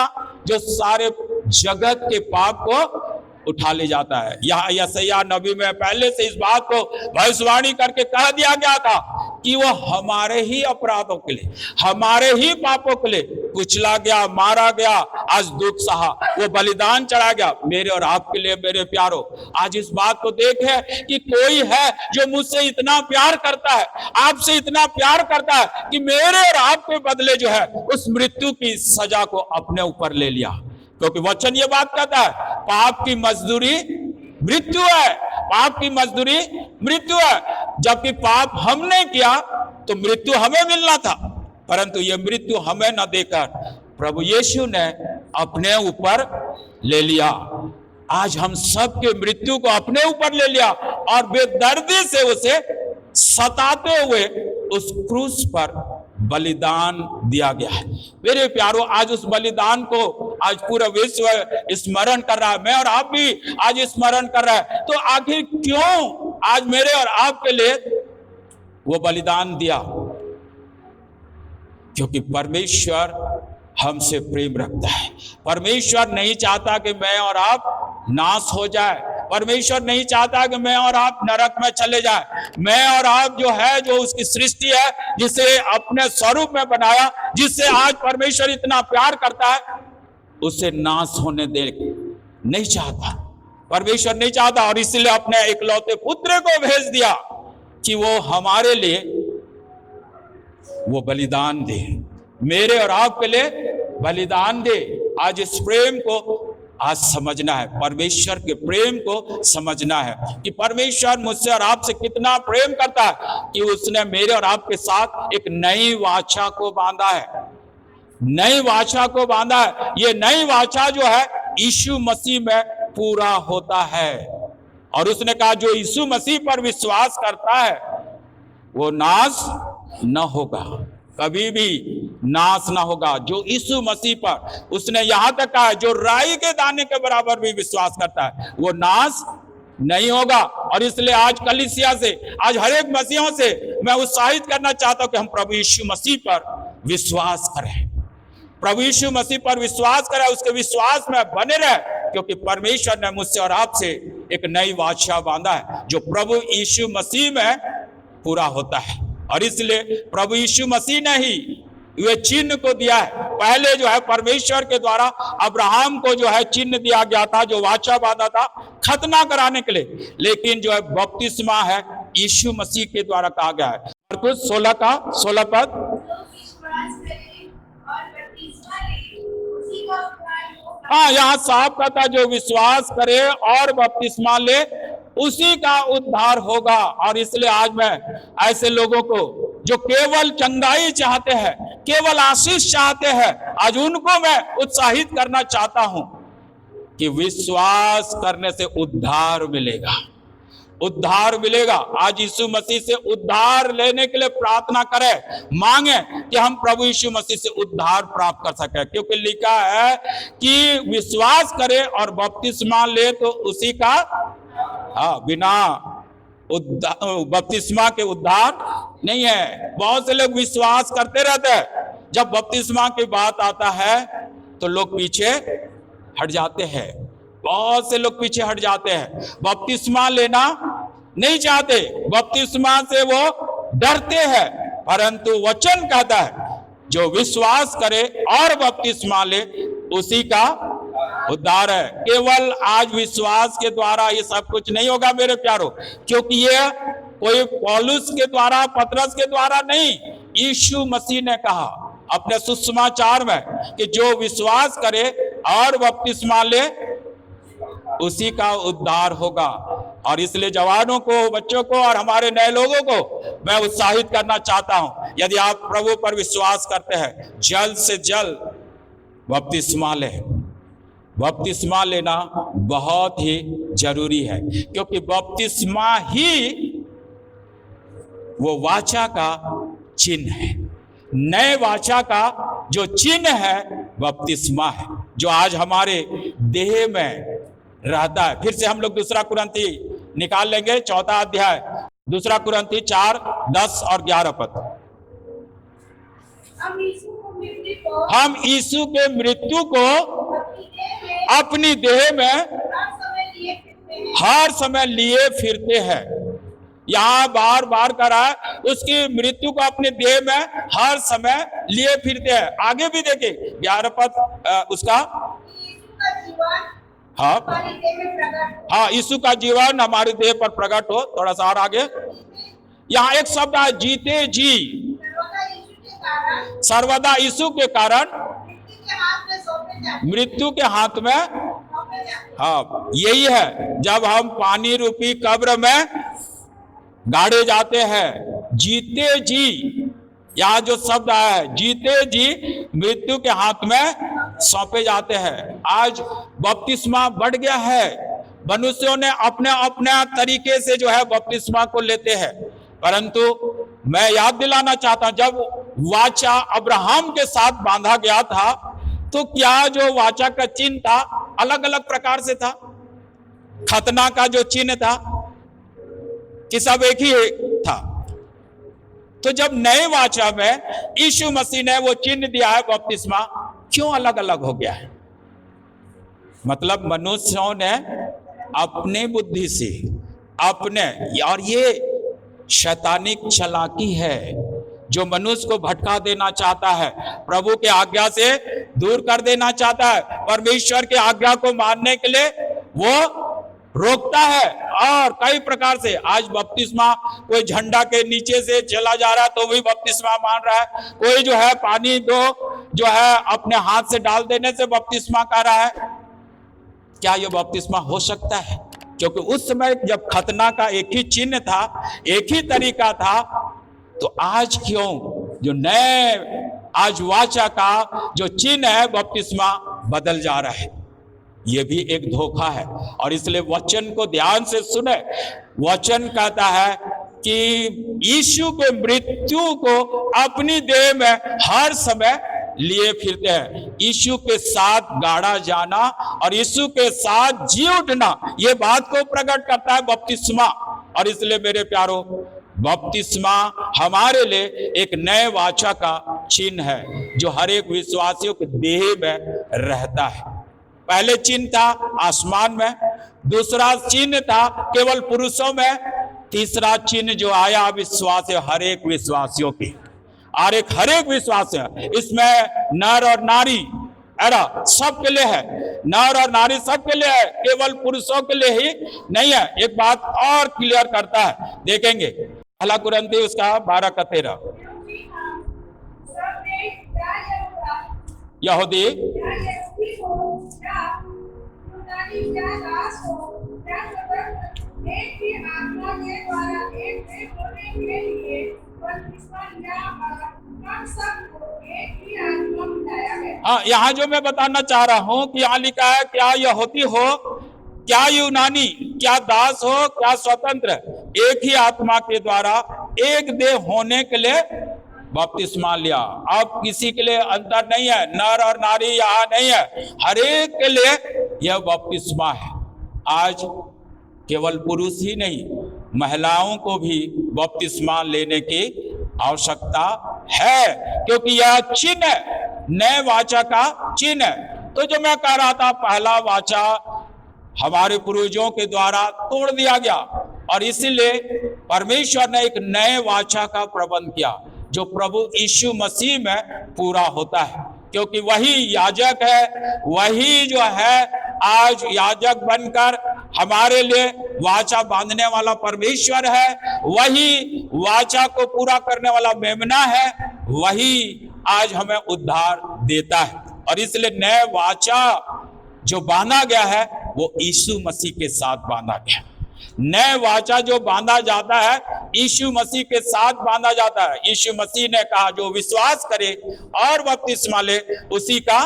जो सारे जगत के पाप को उठा ले जाता है। यहाँ यशायाह नबी में पहले से इस बात को भविष्यवाणी करके कह दिया गया था कि वो हमारे ही अपराधों के लिए, हमारे ही पापों के लिए कुचला गया, मारा गया, आज दुख सहा, वो बलिदान चढ़ा गया मेरे और आपके लिए। मेरे प्यारो, आज इस बात को देखे कि कोई है जो मुझसे इतना प्यार करता है, आपसे इतना प्यार करता है कि मेरे और आपके बदले जो है उस मृत्यु की सजा को अपने ऊपर ले लिया। क्योंकि वचन ये बात कहता है, पाप की मजदूरी मृत्यु है, पाप की मजदूरी मृत्यु है। जबकि पाप हमने किया तो मृत्यु हमें मिलना था, परंतु ये मृत्यु हमें न देकर प्रभु यीशु ने अपने ऊपर ले लिया। आज हम सबके मृत्यु को अपने ऊपर ले लिया और बेदर्दी से उसे सताते हुए उस क्रूस पर बलिदान दिया गया है। मेरे प्यारो, आज उस बलिदान को आज पूरा विश्व स्मरण कर रहा है, मैं और आप भी आज स्मरण कर रहा है। तो आखिर क्यों आज मेरे और आपके लिए वो बलिदान दिया? क्योंकि परमेश्वर हमसे प्रेम रखता है। परमेश्वर नहीं चाहता कि मैं और आप नाश हो जाए, परमेश्वर नहीं चाहता कि मैं और आप नरक में चले जाए। मैं और आप जो है, जो उसकी सृष्टि है, जिसे अपने स्वरूप में बनाया, जिससे आज परमेश्वर इतना प्यार करता है, उसे नाश होने दे नहीं चाहता, परमेश्वर नहीं चाहता। और इसलिए अपने इकलौते पुत्र को भेज दिया कि वो हमारे लिए वो बलिदान दे, मेरे और आपके लिए बलिदान दे। आज इस प्रेम को आज समझना है, परमेश्वर के प्रेम को समझना है कि परमेश्वर मुझसे और आपसे कितना प्रेम करता है कि उसने मेरे और आपके साथ एक नई वाचा को बांधा है, नई वाचा को बांधा है। ये नई वाचा जो है यीशु मसीह में पूरा होता है। और उसने कहा जो यीशु मसीह पर विश्वास करता है वो नाश न होगा, कभी भी नाश ना होगा। जो यीशु मसीह पर, उसने यहां तक कहा जो राई के दाने के बराबर भी विश्वास करता है वो नाश नहीं होगा। और इसलिए आज कलीसिया से, आज हर एक मसीहों से मैं उत्साहित करना चाहता हूं कि हम प्रभु यीशु मसीह पर विश्वास करें, प्रभु यीशु मसीह पर विश्वास करें, उसके विश्वास में बने रहे, क्योंकि परमेश्वर ने मुझसे और आपसे एक नई वाचा बांधा है जो प्रभु यीशु मसीह में पूरा होता है। और इसलिए प्रभु यीशु मसीह ने ही वे चिन्ह को दिया है। पहले जो है परमेश्वर के द्वारा अब्राहम को जो है चिन्ह दिया गया था, जो वाचा बांधा था खतना कराने के लिए, लेकिन जो है बपतिस्मा है यीशु मसीह के द्वारा कहा गया है। कुछ 16 का 16 पद, हाँ यहाँ साफ कहता जो विश्वास करे और बपतिस्मा ले उसी का उद्धार होगा। और इसलिए आज मैं ऐसे लोगों को जो केवल चंगाई चाहते हैं, केवल आशीष चाहते हैं, आज उनको मैं उत्साहित करना चाहता हूं कि विश्वास करने से उद्धार मिलेगा, उद्धार मिलेगा। आज यीशु मसीह से उद्धार लेने के लिए प्रार्थना करें, मांगे कि हम प्रभु यीशु मसीह से उद्धार प्राप्त कर सके, क्योंकि लिखा है कि विश्वास करे और बपतिस्मा ले तो उसी का, बिना बपतिस्मा के उद्धार नहीं है। बहुत से लोग विश्वास करते रहते हैं, जब बपतिस्मा की बात आता है तो लोग पीछे हट जाते हैं, बहुत से लोग पीछे हट जाते हैं, बपतिस्मा लेना नहीं चाहते, बपतिस्मा से वो डरते हैं। परंतु वचन कहता है जो विश्वास करे और बपतिस्मा ले उसी का उद्धार है। केवल आज विश्वास के द्वारा ये सब कुछ नहीं होगा मेरे प्यारो, क्योंकि ये कोई पौलुस के द्वारा, पतरस के द्वारा नहीं, यीशु मसीह ने कहा अपने सुसमाचार में कि जो विश्वास करे और बपतिस्मा ले उसी का उद्धार होगा। और इसलिए जवानों को, बच्चों को और हमारे नए लोगों को मैं उत्साहित करना चाहता हूं, यदि आप प्रभु पर विश्वास करते हैं, जल्द से जल्द बपतिस्मा लें। बपतिस्मा लेना बहुत ही जरूरी है, क्योंकि बपतिस्मा ही वो वाचा का चिन्ह है। नए वाचा का जो चिन्ह है बपतिस्मा है, जो आज हमारे देह में रहता है। फिर से हम लोग 2 कुरिन्थी निकाल लेंगे, 4 अध्याय, 2 कुरिन्थी 4, 10 और 11 पद। हम यीशु के मृत्यु को अपनी देह में हर समय लिए फिरते हैं। यहाँ बार बार करा है, उसकी मृत्यु को अपने देह में हर समय लिए फिरते हैं। आगे भी देखिए 11 पद उसका। हाँ, यीशु का जीवन हमारे देह पर प्रकट हो। थोड़ा सा और आगे, यहाँ एक शब्द है जीते जी, सर्वदा यीशु के कारण मृत्यु के हाथ में। हाँ, यही है, जब हम पानी रूपी कब्र में गाड़े जाते हैं, जीते जी, यहाँ जो शब्द आया है जीते जी मृत्यु के हाथ में सौंपे जाते हैं। आज बपतिस्मा बढ़ गया है, मनुष्यों ने अपने अपने तरीके से जो है बपतिस्मा को लेते हैं, परंतु मैं याद दिलाना चाहता हूं, जब वाचा अब्राहम के साथ बांधा गया था तो क्या जो वाचा का चिन्ह था अलग अलग प्रकार से था। खतना का जो चिन्ह था कि सब एक ही था, तो जब नए वाचा में यीशु मसीह ने वो चिन्ह दिया है बपतिस्मा, क्यों अलग अलग हो गया है? मतलब मनुष्यों ने अपने बुद्धि से अपने, और ये शैतानिक चालाकी है जो मनुष्य को भटका देना चाहता है, प्रभु के आज्ञा से दूर कर देना चाहता है, परमेश्वर के आज्ञा को मानने के लिए वो रोकता है। और कई प्रकार से आज बपतिस्मा, कोई झंडा के नीचे से चला जा रहा है तो भी बपतिस्मा मान रहा है, कोई जो है पानी दो जो है अपने हाथ से डाल देने से बपतिस्मा कर रहा है। क्या ये बपतिस्मा हो सकता है? क्योंकि उस समय जब खतना का एक ही चिन्ह था, एक ही तरीका था, तो आज क्यों जो नए आज वाचा का जो चिन्ह है बपतिस्मा बदल जा रहा है? ये भी एक धोखा है। और इसलिए वचन को ध्यान से सुने। वचन कहता है कि यीशु के मृत्यु को अपनी देह में हर समय लिए फिरते हैं। यीशु के साथ गाड़ा जाना और यीशु के साथ जी उठना, ये बात को प्रकट करता है बपतिस्मा। और इसलिए मेरे प्यारो, बपतिस्मा हमारे लिए एक नए वाचा का चिन्ह है जो हर एक विश्वासियों के देह में रहता है। पहले चिन्ह था आसमान में, दूसरा चिन्ह था केवल पुरुषों में, तीसरा चिन्ह जो आया विश्वास है हर एक विश्वासियों की, और एक हर एक विश्वास है। इसमें नर और नारी एरा सबके लिए है, नर और नारी सबके लिए है, केवल पुरुषों के लिए ही नहीं है। एक बात और क्लियर करता है, देखेंगे 1 कुरिन्थी उसका 12 का 13। यहूदी हाँ, यहाँ जो मैं बताना चाह रहा हूं कि यहाँ लिखा है, क्या यहूदी हो, क्या यूनानी, क्या दास हो, क्या स्वतंत्र, एक ही आत्मा के द्वारा एक देह होने के लिए बपतिस्मा लिया। अब किसी के लिए अंतर नहीं है, नर और नारी यहाँ नहीं है, हर एक के लिए यह बपतिस्मा है। आज केवल पुरुष ही नहीं, महिलाओं को भी बपतिस्मा लेने की आवश्यकता है, क्योंकि यह चिन्ह है, नए वाचा का चिन्ह है। तो जो मैं कह रहा था, पहला वाचा हमारे पूर्वजों के द्वारा तोड़ दिया गया और इसीलिए परमेश्वर ने एक नए वाचा का प्रबंध किया जो प्रभु यीशु मसीह में पूरा होता है, क्योंकि वही याजक है, वही जो है आज याजक बनकर हमारे लिए वाचा बांधने वाला परमेश्वर है, वही वाचा को पूरा करने वाला मेमना है, वही आज हमें उद्धार देता है। और इसलिए नए वाचा जो बांधा गया है वो यीशु मसीह के साथ बांधा गया। नए वाचा जो बांधा जाता है यीशु मसीह के साथ बांधा जाता है। यीशु मसीह ने कहा जो विश्वास करे और बपतिस्मा ले उसी का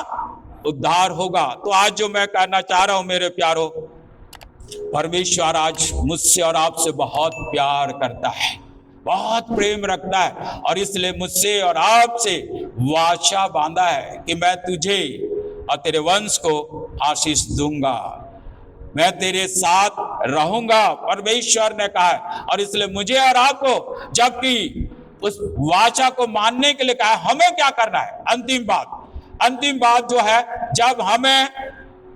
उद्धार होगा। तो आज जो मैं कहना चाह रहा हूं मेरे प्यारो, परमेश्वर आज मुझसे और आपसे बहुत प्यार करता है, बहुत प्रेम रखता है, और इसलिए मुझसे और आपसे वाचा बांधा है कि मैं तुझे और तेरे वंश को आशीष दूंगा, मैं तेरे साथ रहूंगा, परमेश्वर ने कहा है। और इसलिए मुझे और आपको जबकि उस वाचा को मानने के लिए कहा है, हमें क्या करना है? अंतिम बात जो है, जब हमें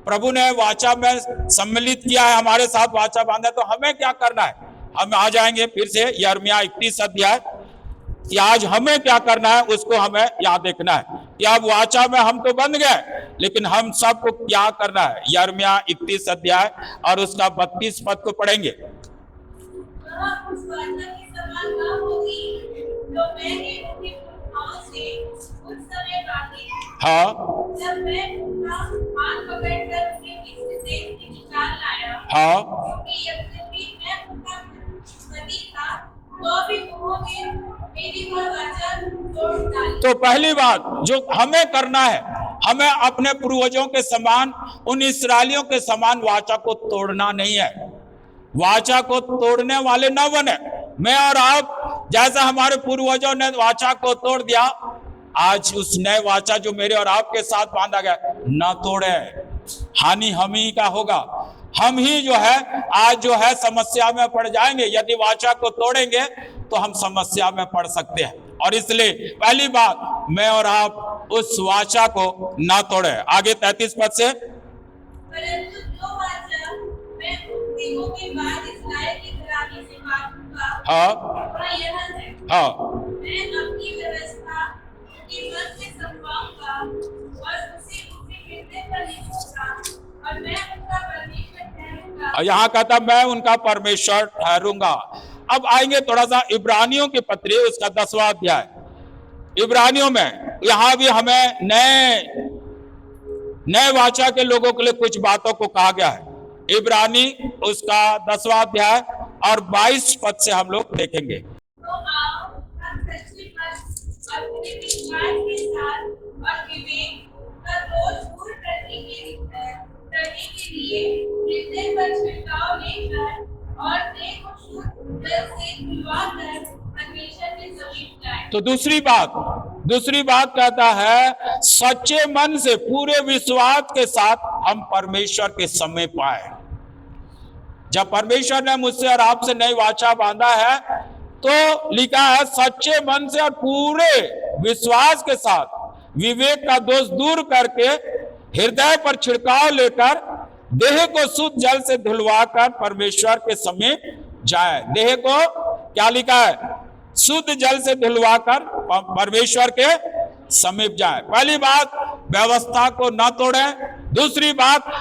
प्रभु ने वाचा में सम्मिलित किया है, हमारे साथ वाचा बांधा, तो हमें क्या करना है? हम आ जाएंगे फिर से यिर्मयाह 31 अध्याय कि आज हमें क्या करना है उसको हमें याद देखना है कि अब वाचा में हम तो बंध गए, लेकिन हम सबको क्या करना है? यिर्मयाह 31 अध्याय और उसका 32 पद को पढ़ेंगे। उस वाचा के समान ना होगी जो मैंने उनके पुरखाओं से उस समय बांधी, हाँ, जब मैं उनका हाथ पकड़कर उनके बीच से निकाल लाया, हाँ, क्योंकि यद्यपि मैं उनका पति था तो भी उन्होंने मेरी वह वाचा तोड़ डाली। तो पहली बात जो हमें करना है, हमें अपने पूर्वजों के समान, उन इस्राएलियों के समान वाचा को तोड़ना नहीं है। वाचा को तोड़ने वाले न बने। मैं और आप जैसा हमारे पूर्वजों ने वाचा को तोड़ दिया, आज उस नए वाचा जो मेरे और आपके साथ बांधा गया न तोड़े। हानि हम ही का होगा, हम ही जो है आज जो है समस्या में पड़ जाएंगे। यदि वाचा को तोड़ेंगे तो हम समस्या में पड़ सकते हैं। और इसलिए पहली बात, मैं और आप उस वाचा को ना तोड़े। आगे 33 पद से, परंतु जो वाचा मैं उन दिनों के बाद इस्राएल की घराने से बांधूंगा, हाँ, वह यह है, हाँ, मैं अपनी व्यवस्था उनके मन में समझाऊंगा और उसे उनके हृदय पर लिखूंगा, और मैं उनका परमेश्वर ठहरूंगा। और यहाँ कहता मैं उनका परमेश्वर ठहरूंगा। अब आएंगे थोड़ा सा इब्रानियों के पत्री, उसका 10वां अध्याय। इब्रानियों में यहाँ भी हमें नए वाचा के लोगों के लिए कुछ बातों को कहा गया है। इब्रानी उसका 10वां अध्याय और 22 पद से हम लोग देखेंगे। तो आओ हम सच्चे मन और पूरे विश्वास के साथ और विवेक का दोष दूर करने के लिए हृदय पर छिड़काव लेकर और देह को शुद्ध जल से धुलवाकर परमेश्वर के समीप जाएं। तो दूसरी बात कहता है सच्चे मन से पूरे विश्वास के साथ हम परमेश्वर के समीप आए। जब परमेश्वर ने मुझसे और आपसे नई वाचा बांधा है तो लिखा है सच्चे मन से और पूरे विश्वास के साथ विवेक का दोष दूर करके हृदय पर छिड़काव लेकर देह को शुद्ध जल से धुलवाकर परमेश्वर के समीप जाए। देह को क्या लिखा है? शुद्ध जल से धुलवाकर परमेश्वर के समीप जाए। पहली बात, व्यवस्था को न तोड़े। दूसरी बात,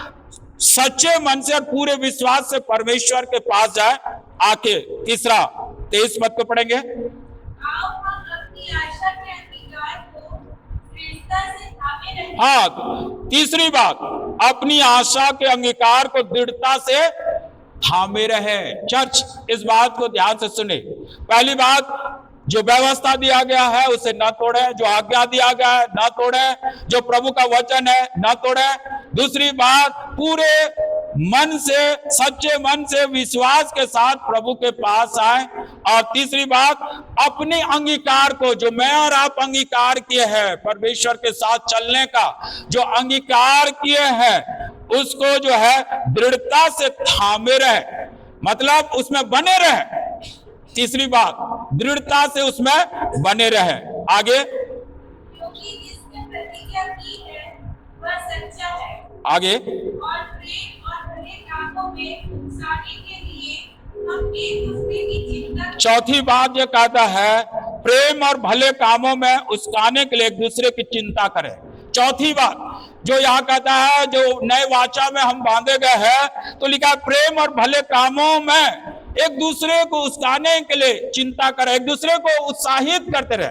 सच्चे मन से और पूरे विश्वास से परमेश्वर के पास जाए आके। तीसरा 23 पद को पढ़ेंगे। आओ हम अपनी आशा के अधिकार को दृढ़ता से थामे रहें। हाँ, तीसरी बात, अपनी आशा के अंगीकार को दृढ़ता से थामे रहे। चर्च इस बात को ध्यान से सुने। पहली बात, जो व्यवस्था दिया गया है उसे न तोड़े, जो आज्ञा दिया गया है न तोड़े, जो प्रभु का वचन है न तोड़े। दूसरी बात, पूरे मन से, सच्चे मन से विश्वास के साथ प्रभु के पास आए। और तीसरी बात, अपने अंगीकार को, जो मैं और आप अंगीकार किए हैं परमेश्वर के साथ चलने का, जो अंगीकार किए हैं उसको जो है दृढ़ता से थामे रहे, मतलब उसमें बने रहे। तीसरी बात, दृढ़ता से उसमें बने रहे। आगे, क्योंकि जिसने प्रतिज्ञा की है वह सच्चा है, आगे, और प्रेम और भले कामों में उकसाने के लिए हम एक दूसरे की चिंता। चौथी बात ये कहता है प्रेम और भले कामों में उस्काने के लिए एक दूसरे की चिंता करें। चौथी बात जो यहाँ कहता है, जो नए वाचा में हम बांधे गए हैं, तो लिखा है प्रेम और भले कामों में एक दूसरे को उस्काने के लिए चिंता करें, एक दूसरे को उत्साहित करते रहे।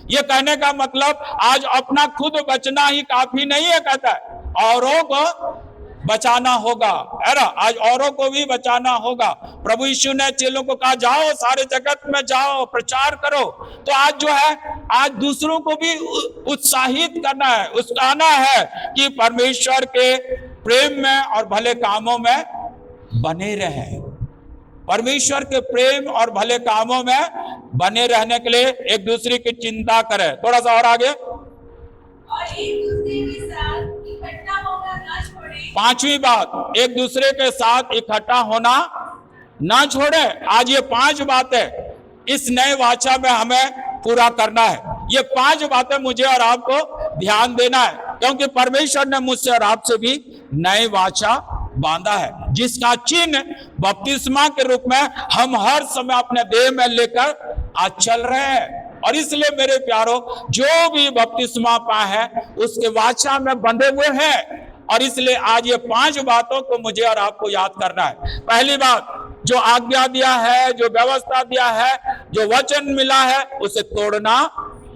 ये कहने का मतलब आज अपना खुद बचना ही काफी नहीं है, कहता है औरों को बचाना होगा, है ना। आज औरों को भी बचाना होगा। प्रभु यीशु ने चेलों को कहा जाओ सारे जगत में जाओ प्रचार करो। तो आज जो है आज दूसरों को भी उत्साहित करना है, उकसाना है कि परमेश्वर के प्रेम में और भले कामों में बने रहे। परमेश्वर के प्रेम और भले कामों में बने रहने के लिए एक दूसरे की चिंता करें। थोड़ा सा और आगे, और एक दूसरे के साथ इकट्ठा होना ना छोड़े। पांचवी बात, एक दूसरे के साथ इकट्ठा होना ना छोड़े। आज ये 5 बातें इस नए वाचा में हमें पूरा करना है। ये 5 बातें मुझे और आपको ध्यान देना है, क्योंकि परमेश्वर ने मुझसे और आपसे भी नए वाचा बांधा है, जिसका चिन्ह बपतिस्मा के रूप में हम हर समय अपने देह में लेकर आज चल रहे हैं। और इसलिए मेरे प्यारो, जो भी बपतिस्मा पाए है उसके वाचा में बंधे हुए हैं। और इसलिए आज ये 5 बातों को मुझे और आपको याद करना है। पहली बात, जो आज्ञा दिया है, जो व्यवस्था दिया है, जो वचन मिला है, उसे तोड़ना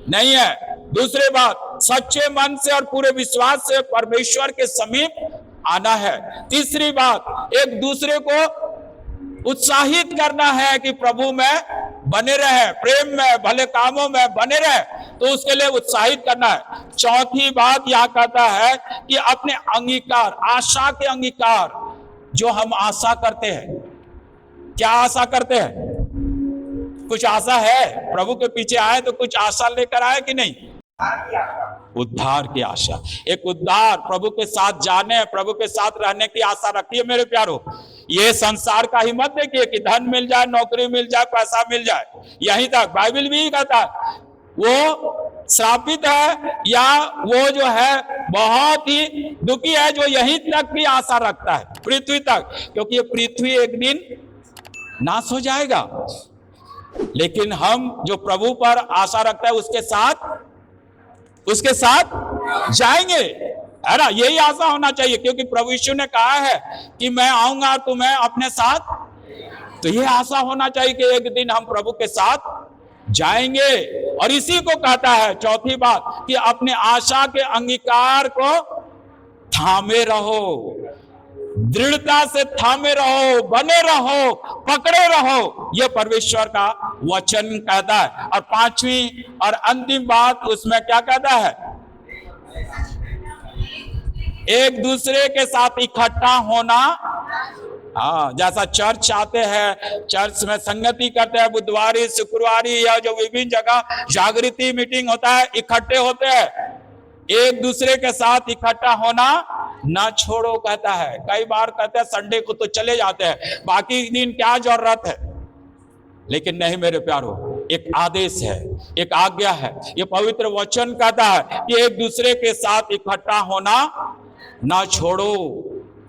नहीं है। दूसरी बात, सच्चे मन से और पूरे विश्वास से परमेश्वर के समीप आना है। तीसरी बात, एक दूसरे को उत्साहित करना है कि प्रभु में बने रहे, प्रेम में भले कामों में बने रहे, तो उसके लिए उत्साहित करना है। चौथी बात यह कहता है कि अपने अंगीकार, आशा के अंगीकार, जो हम आशा करते हैं, क्या आशा करते हैं? कुछ आशा है, प्रभु के पीछे आए तो कुछ आशा लेकर आए कि नहीं? उद्धार की आशा, एक उद्धार, प्रभु के साथ जाने, प्रभु के साथ रहने की आशा रखिए मेरे प्यारो। ये संसार का ही मत देखिए कि धन मिल जाए, नौकरी मिल जाए, पैसा मिल जाए, यहीं तक। बाइबल भी कहता है वो श्रापित है या वो जो है बहुत ही दुखी है जो यहीं तक की आशा रखता है, पृथ्वी तक, क्योंकि ये पृथ्वी एक दिन नाश हो जाएगा। लेकिन हम जो प्रभु पर आशा रखता है उसके साथ जाएंगे, है ना। यही आशा होना चाहिए, क्योंकि प्रभु यीशु ने कहा है कि मैं आऊंगा तुम्हें अपने साथ। तो ये आशा होना चाहिए कि एक दिन हम प्रभु के साथ जाएंगे। और इसी को कहता है चौथी बात कि अपने आशा के अंगीकार को थामे रहो, दृढ़ता से थामे रहो, बने रहो, पकड़े रहो, ये परमेश्वर का वचन कहता है। और पांचवी और अंतिम बात उसमें क्या कहता है? एक दूसरे के साथ इकट्ठा होना। हाँ, जैसा चर्च आते हैं, चर्च में संगति करते हैं, बुधवारी, शुक्रवारी या जो विभिन्न जगह जागृति मीटिंग होता है, इकट्ठे होते हैं। एक दूसरे के साथ इकट्ठा होना ना छोड़ो कहता है। कई बार कहते हैं संडे को तो चले जाते हैं, बाकी दिन क्या जरूरत है? लेकिन नहीं मेरे प्यारो, एक आदेश है, एक आज्ञा है। ये पवित्र वचन कहता है कि एक दूसरे के साथ इकट्ठा होना ना छोड़ो।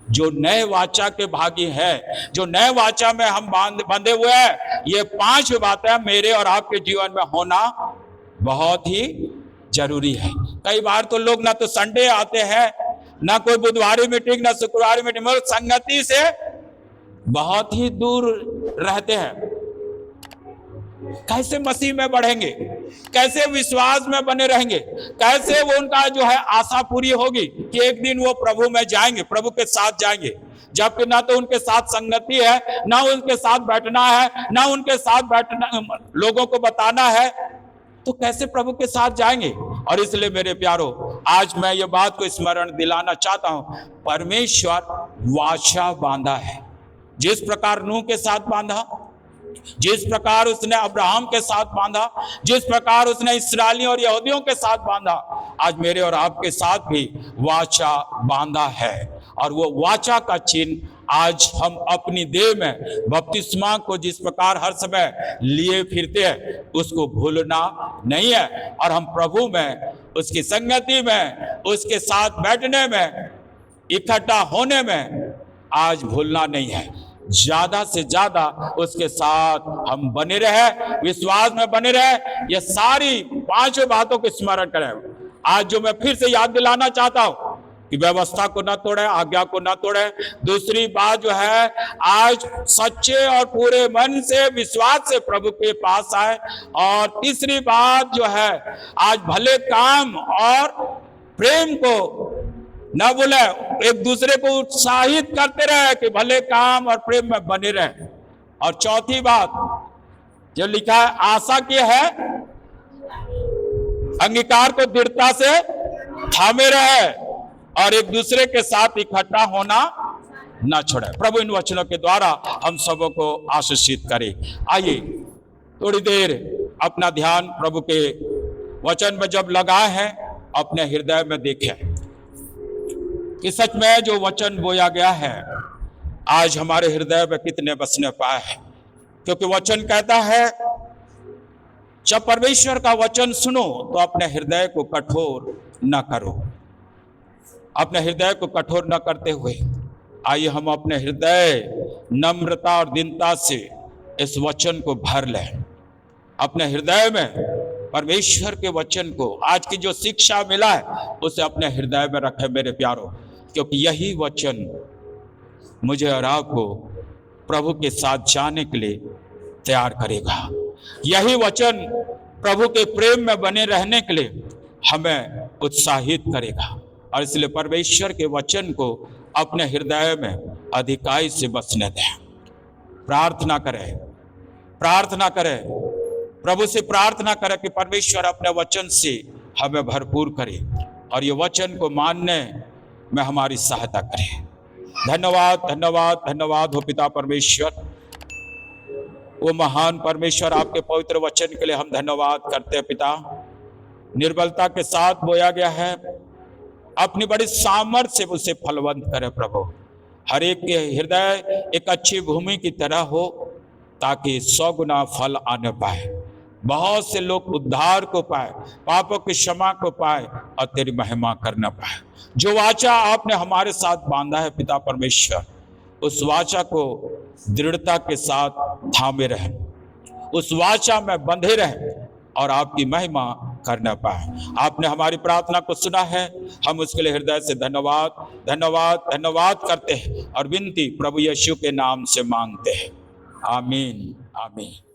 जो नए वाचा के भागी है, जो नए वाचा में हम बंधे हुए हैं, ये 5 बातें मेरे और आपके जीवन में होना बहुत ही जरूरी है। कई बार तो लोग ना तो संडे आते हैं, ना कोई बुधवारी मीटिंग, ना शुक्रवारी मीटिंग, मतलब संगति से बहुत ही दूर रहते हैं। कैसे मसीह में बढ़ेंगे? कैसे विश्वास में बने रहेंगे? कैसे वो उनका जो है आशा पूरी होगी कि एक दिन वो प्रभु में जाएंगे, प्रभु के साथ जाएंगे, जबकि ना तो उनके साथ संगति है, ना उनके साथ बैठना है, ना उनके साथ बैठना लोगों को बताना है, तो कैसे प्रभु के साथ जाएंगे? और इसलिए मेरे प्यारो, आज मैं ये बात को स्मरण दिलाना चाहता हूं, परमेश्वर वाचा बांधा है। जिस प्रकार नूह के साथ बांधा, जिस प्रकार उसने अब्राहम के साथ बांधा, जिस प्रकार उसने इस्राएलियों और यहूदियों के साथ बांधा, आज मेरे और आपके साथ भी वाचा बांधा है। और वो वाचा का चिन्ह आज हम अपनी देह में बपतिस्मा को जिस प्रकार हर समय लिए फिरते हैं, उसको भूलना नहीं है। और हम प्रभु में, उसकी संगति में, उसके साथ बैठने में, इकट्ठा होने में आज भूलना नहीं है। ज्यादा से ज्यादा उसके साथ हम बने रहे, विश्वास में बने रहे। ये सारी 5 बातों को स्मरण करें। आज जो मैं फिर से याद दिलाना चाहता हूं, कि व्यवस्था को न तोड़े, आज्ञा को न तोड़े। दूसरी बात जो है, आज सच्चे और पूरे मन से विश्वास से प्रभु के पास आए। और तीसरी बात जो है, आज भले काम और प्रेम को न भूले, एक दूसरे को उत्साहित करते रहे कि भले काम और प्रेम में बने रहे। और चौथी बात जो लिखा है, आशा की है, अंगीकार को दृढ़ता से थामे रहे और एक दूसरे के साथ इकट्ठा होना ना छोड़े। प्रभु इन वचनों के द्वारा हम सबों को आशीषित करे। आइए थोड़ी देर अपना ध्यान प्रभु के वचन में जब लगाए हैं, अपने हृदय में देखें कि सच में जो वचन बोया गया है आज हमारे हृदय में कितने बसने पाए हैं। क्योंकि वचन कहता है, जब परमेश्वर का वचन सुनो तो अपने हृदय को कठोर न करो। अपने हृदय को कठोर न करते हुए आइए हम अपने हृदय नम्रता और दीनता से इस वचन को भर लें। अपने हृदय में परमेश्वर के वचन को, आज की जो शिक्षा मिला है उसे अपने हृदय में रखें मेरे प्यारों, क्योंकि यही वचन मुझे और आपको प्रभु के साथ जाने के लिए तैयार करेगा। यही वचन प्रभु के प्रेम में बने रहने के लिए हमें उत्साहित करेगा। और इसलिए परमेश्वर के वचन को अपने हृदय में अधिकाई से बसने दें। प्रार्थना करें, प्रार्थना करें, प्रभु से प्रार्थना करें कि परमेश्वर अपने वचन से हमें भरपूर करे और ये वचन को मानने में हमारी सहायता करे। धन्यवाद, धन्यवाद, धन्यवाद हो पिता परमेश्वर, वो महान परमेश्वर, आपके पवित्र वचन के लिए हम धन्यवाद करते हैं पिता। निर्बलता के साथ बोया गया है, अपनी बड़ी सामर्थ्य से उसे फलवंत करे प्रभु। हर एक के हृदय एक अच्छी भूमि की तरह हो ताकि 100 गुना फल आने पाए, बहुत से लोग उद्धार को पाए, पापों की क्षमा को पाए और तेरी महिमा करना पाए। जो वाचा आपने हमारे साथ बांधा है पिता परमेश्वर, उस वाचा को दृढ़ता के साथ थामे रहे, उस वाचा में बंधे रहे और आपकी महिमा करना पाए। आपने हमारी प्रार्थना को सुना है, हम उसके लिए हृदय से धन्यवाद, धन्यवाद, धन्यवाद करते हैं और विनती प्रभु यीशु के नाम से मांगते हैं। आमीन, आमीन।